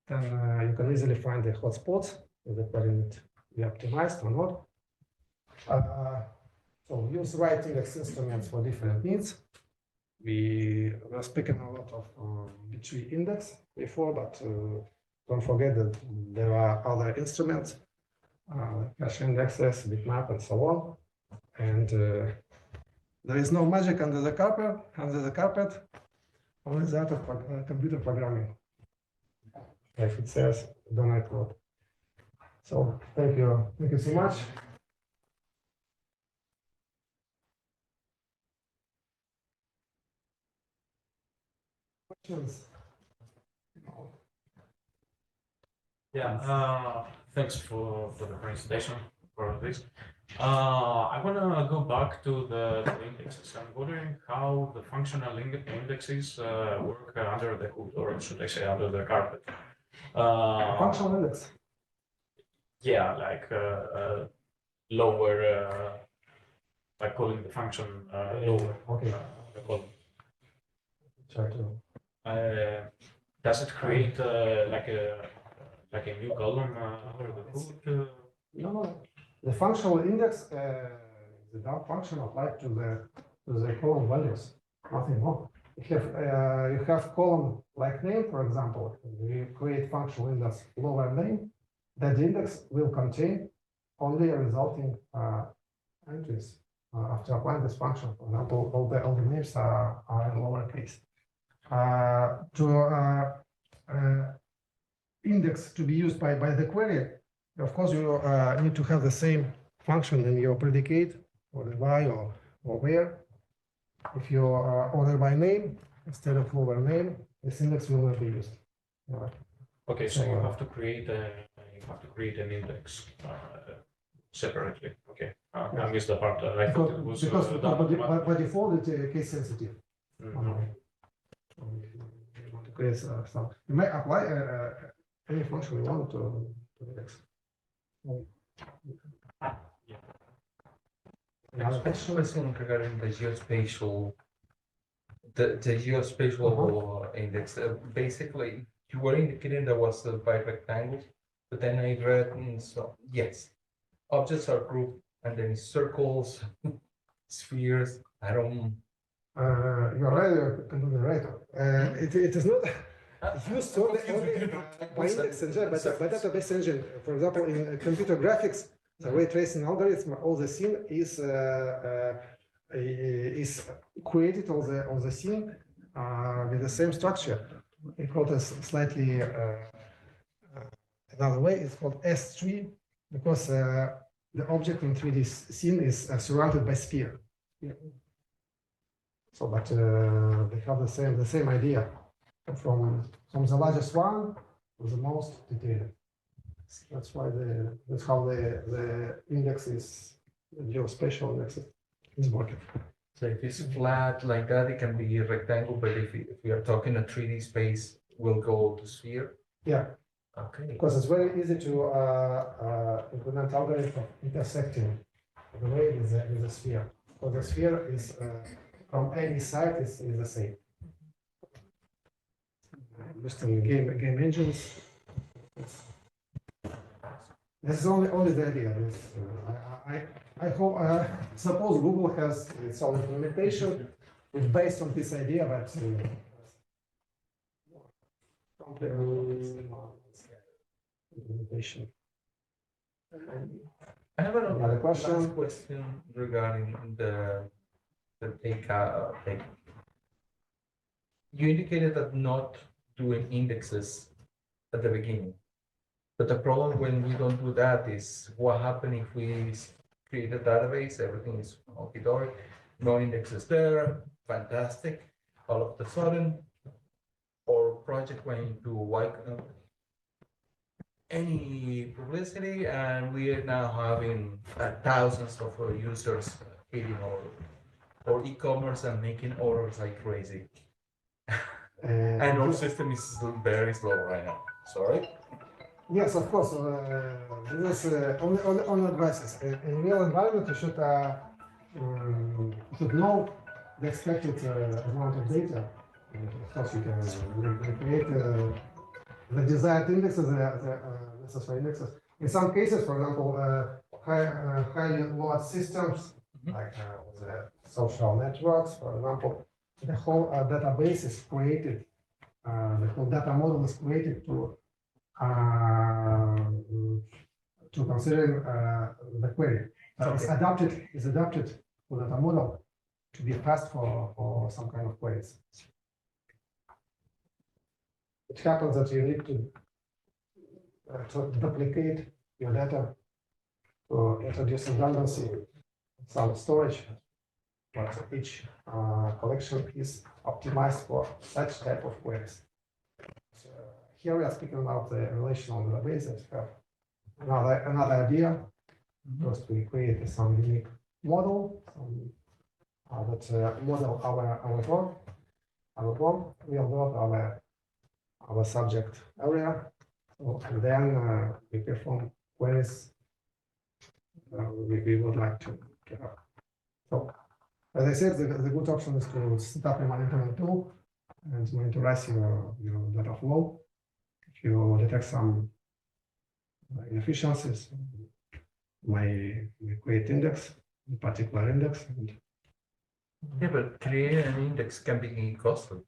[SPEAKER 2] Then you can easily find the hotspots if the query need to be optimized or not. So use right index instruments for different needs. We were speaking a lot of B-tree index before, but don't forget that there are other instruments, cache indexes, bitmap, and so on. And there is no magic under the carpet. Only that of computer programming. Like it says, don't I quote. So thank you so much. Questions?
[SPEAKER 6] Yeah, thanks for the presentation for this. I want to go back to the indexes. I'm wondering how the functional indexes work under the hood, or should I say under the carpet.
[SPEAKER 2] Functional index.
[SPEAKER 6] Yeah, like lower, by calling the function lower.
[SPEAKER 2] Okay.
[SPEAKER 6] The column.
[SPEAKER 2] Try to.
[SPEAKER 6] Does it create like a new column under the hood?
[SPEAKER 2] No. The functional index is the dump function applied to the column values. Nothing more. You have column like name, for example. We create functional index lower name. That index will contain only resulting entries after applying this function. For example, all the names are in lowercase. Index to be used by the query, of course, you need to have the same function in your predicate or the why or where. If you order by name instead of lower name, this index will not be used.
[SPEAKER 6] Okay, so you have to create an index separately. Okay, I missed the part. I thought it was
[SPEAKER 2] because by default it's case sensitive. You want to create some. You may apply any function you want to index.
[SPEAKER 4] Another question regarding the geospatial, index. Basically, you were indicating there was by rectangles, but then I read so yes, objects are grouped and then circles, spheres. I don't.
[SPEAKER 2] You're right, you can do the right. It is not used only by index engine, but database engine. For example, in computer graphics, the ray tracing algorithm, all the scene is created on the scene with the same structure. We call this slightly another way. It's called S3 because the object in 3D scene is surrounded by sphere. So, but they have the same idea from the largest one to the most detailed. That's why that's how the index is, the geospatial index is working.
[SPEAKER 4] So if it's flat like that, it can be rectangle, but if we are talking a 3D space, we'll go to sphere.
[SPEAKER 2] Yeah,
[SPEAKER 4] Okay.
[SPEAKER 2] because it's very easy to implement algorithm of intersecting the way with the sphere. So the sphere is from any side is the same. Just in game engines. This is only the idea. I hope suppose Google has its own implementation based on this idea, but implementation.
[SPEAKER 4] I have
[SPEAKER 2] Another question?
[SPEAKER 4] last question regarding the takeout. You indicated that not doing indexes at the beginning. But the problem when we don't do that is what happens if we create a database, everything is auditorium, no indexes there, fantastic. All of a sudden, our project went into any publicity, and we are now having thousands of users hitting our e-commerce and making orders like crazy. And our system is very slow right now. Sorry.
[SPEAKER 2] Yes, of course. This is only advices. In real environment, you should know the expected amount of data. Of course, you can create the desired indexes, the necessary indexes. In some cases, for example, highly load systems, like the social networks, for example, the whole database is created, the whole data model is created to consider the query. It's adapted to data model to be fast for some kind of queries. It happens that you need to duplicate your data to introduce redundancy, some storage, but each collection is optimized for such type of queries. So here we are speaking about the relational databases. Have another idea. First, we create some unique model, that model our form, real world, our subject area. So, and then we perform queries we would like to have. So, as I said, the good option is to set up a monitoring tool and monitorize your data flow. If you detect some inefficiencies, may create index, a particular index.
[SPEAKER 4] Yeah, but creating an index can be costly.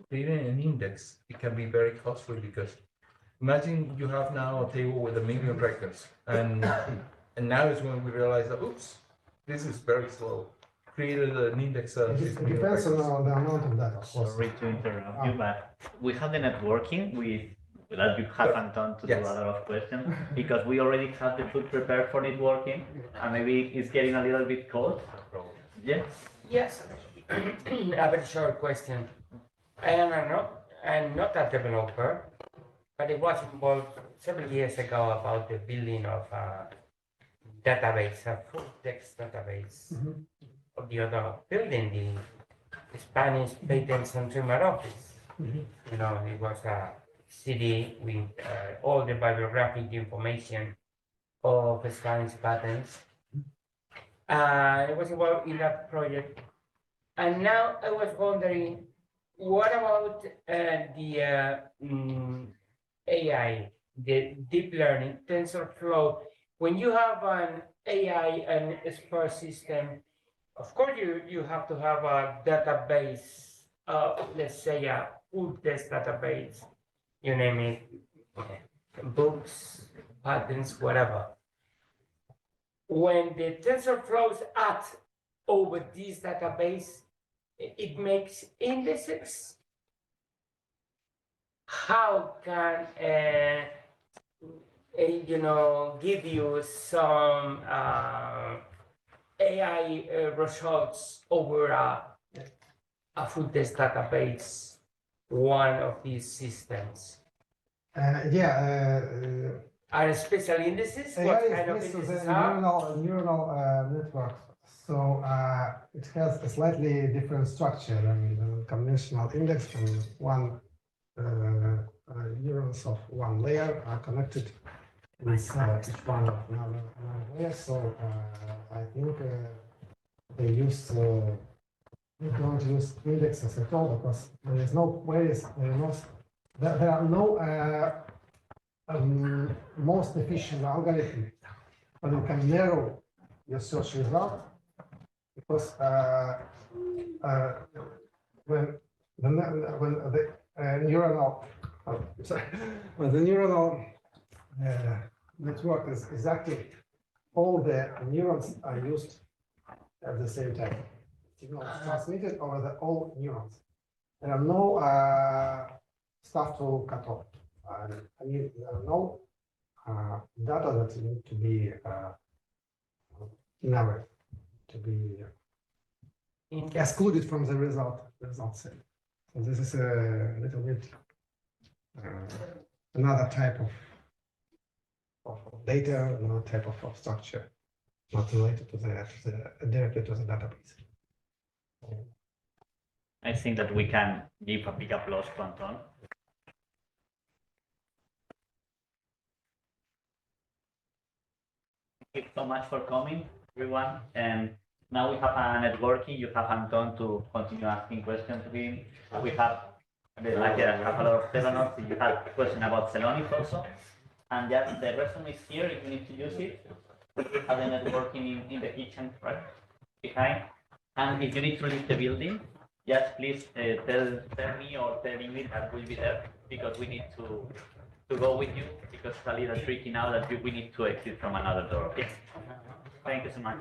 [SPEAKER 4] Creating an index, it can be very costly because imagine you have now a table with 1 million records, and now is when we realize that, oops, this is very slow. Created an index of
[SPEAKER 2] It depends on the amount of data, of course.
[SPEAKER 7] Sorry to interrupt you, but we have the networking with that you have Anton to do a lot of questions because we already have the food prepared for networking and maybe it's getting a little bit cold. Yes?
[SPEAKER 8] Yes, a very short question. I'm not a developer, but I was involved several years ago about the building of a database, a full text database of the other building, the Spanish Patents and Trademark Office. You know, it was a CD with all the bibliographic information of Spanish patents. I was involved in that project. And now I was wondering, what about the AI, the deep learning, TensorFlow? when you have an AI and expert system, of course you have to have a database, let's say a full test database, you name it, books, patterns, whatever. When the TensorFlows act over this database, it makes indices. How can give you some AI results over a full test database, one of these systems? Are special indices?
[SPEAKER 2] AI
[SPEAKER 8] What
[SPEAKER 2] is
[SPEAKER 8] kind of
[SPEAKER 2] based on
[SPEAKER 8] indices
[SPEAKER 2] the
[SPEAKER 8] are?
[SPEAKER 2] neural network. So it has a slightly different structure than the conventional index, and one neurons of one layer are connected with each one of another layer. So I think we don't use indexes at all because there is no queries. There are no most efficient algorithm, but you can narrow your search result because when the neuronal network is active, all the neurons are used at the same time. Signal is transmitted over the all neurons. There are no stuff to cut off. I mean, there are no data that need to be narrowed, to be excluded from the result set. So this is a little bit another type of data, another type of structure, not related to the directly to the database.
[SPEAKER 7] I think that we can give a big applause to Anton. Thank you so much for coming, everyone. And now we have a networking. You have Anton to continue asking questions to him. We have like a lot of Celonis. You have a question about Celonis also. And just the resume is here if you need to use it. We have the networking in the kitchen, right behind. And if you need to leave the building, just please tell me or tell Ingrid that we'll be there because we need to go with you because it's a little tricky now that we need to exit from another door. Okay? Thank you so much.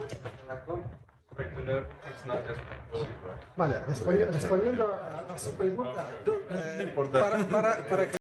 [SPEAKER 2] Vale, respondiendo a su pregunta, para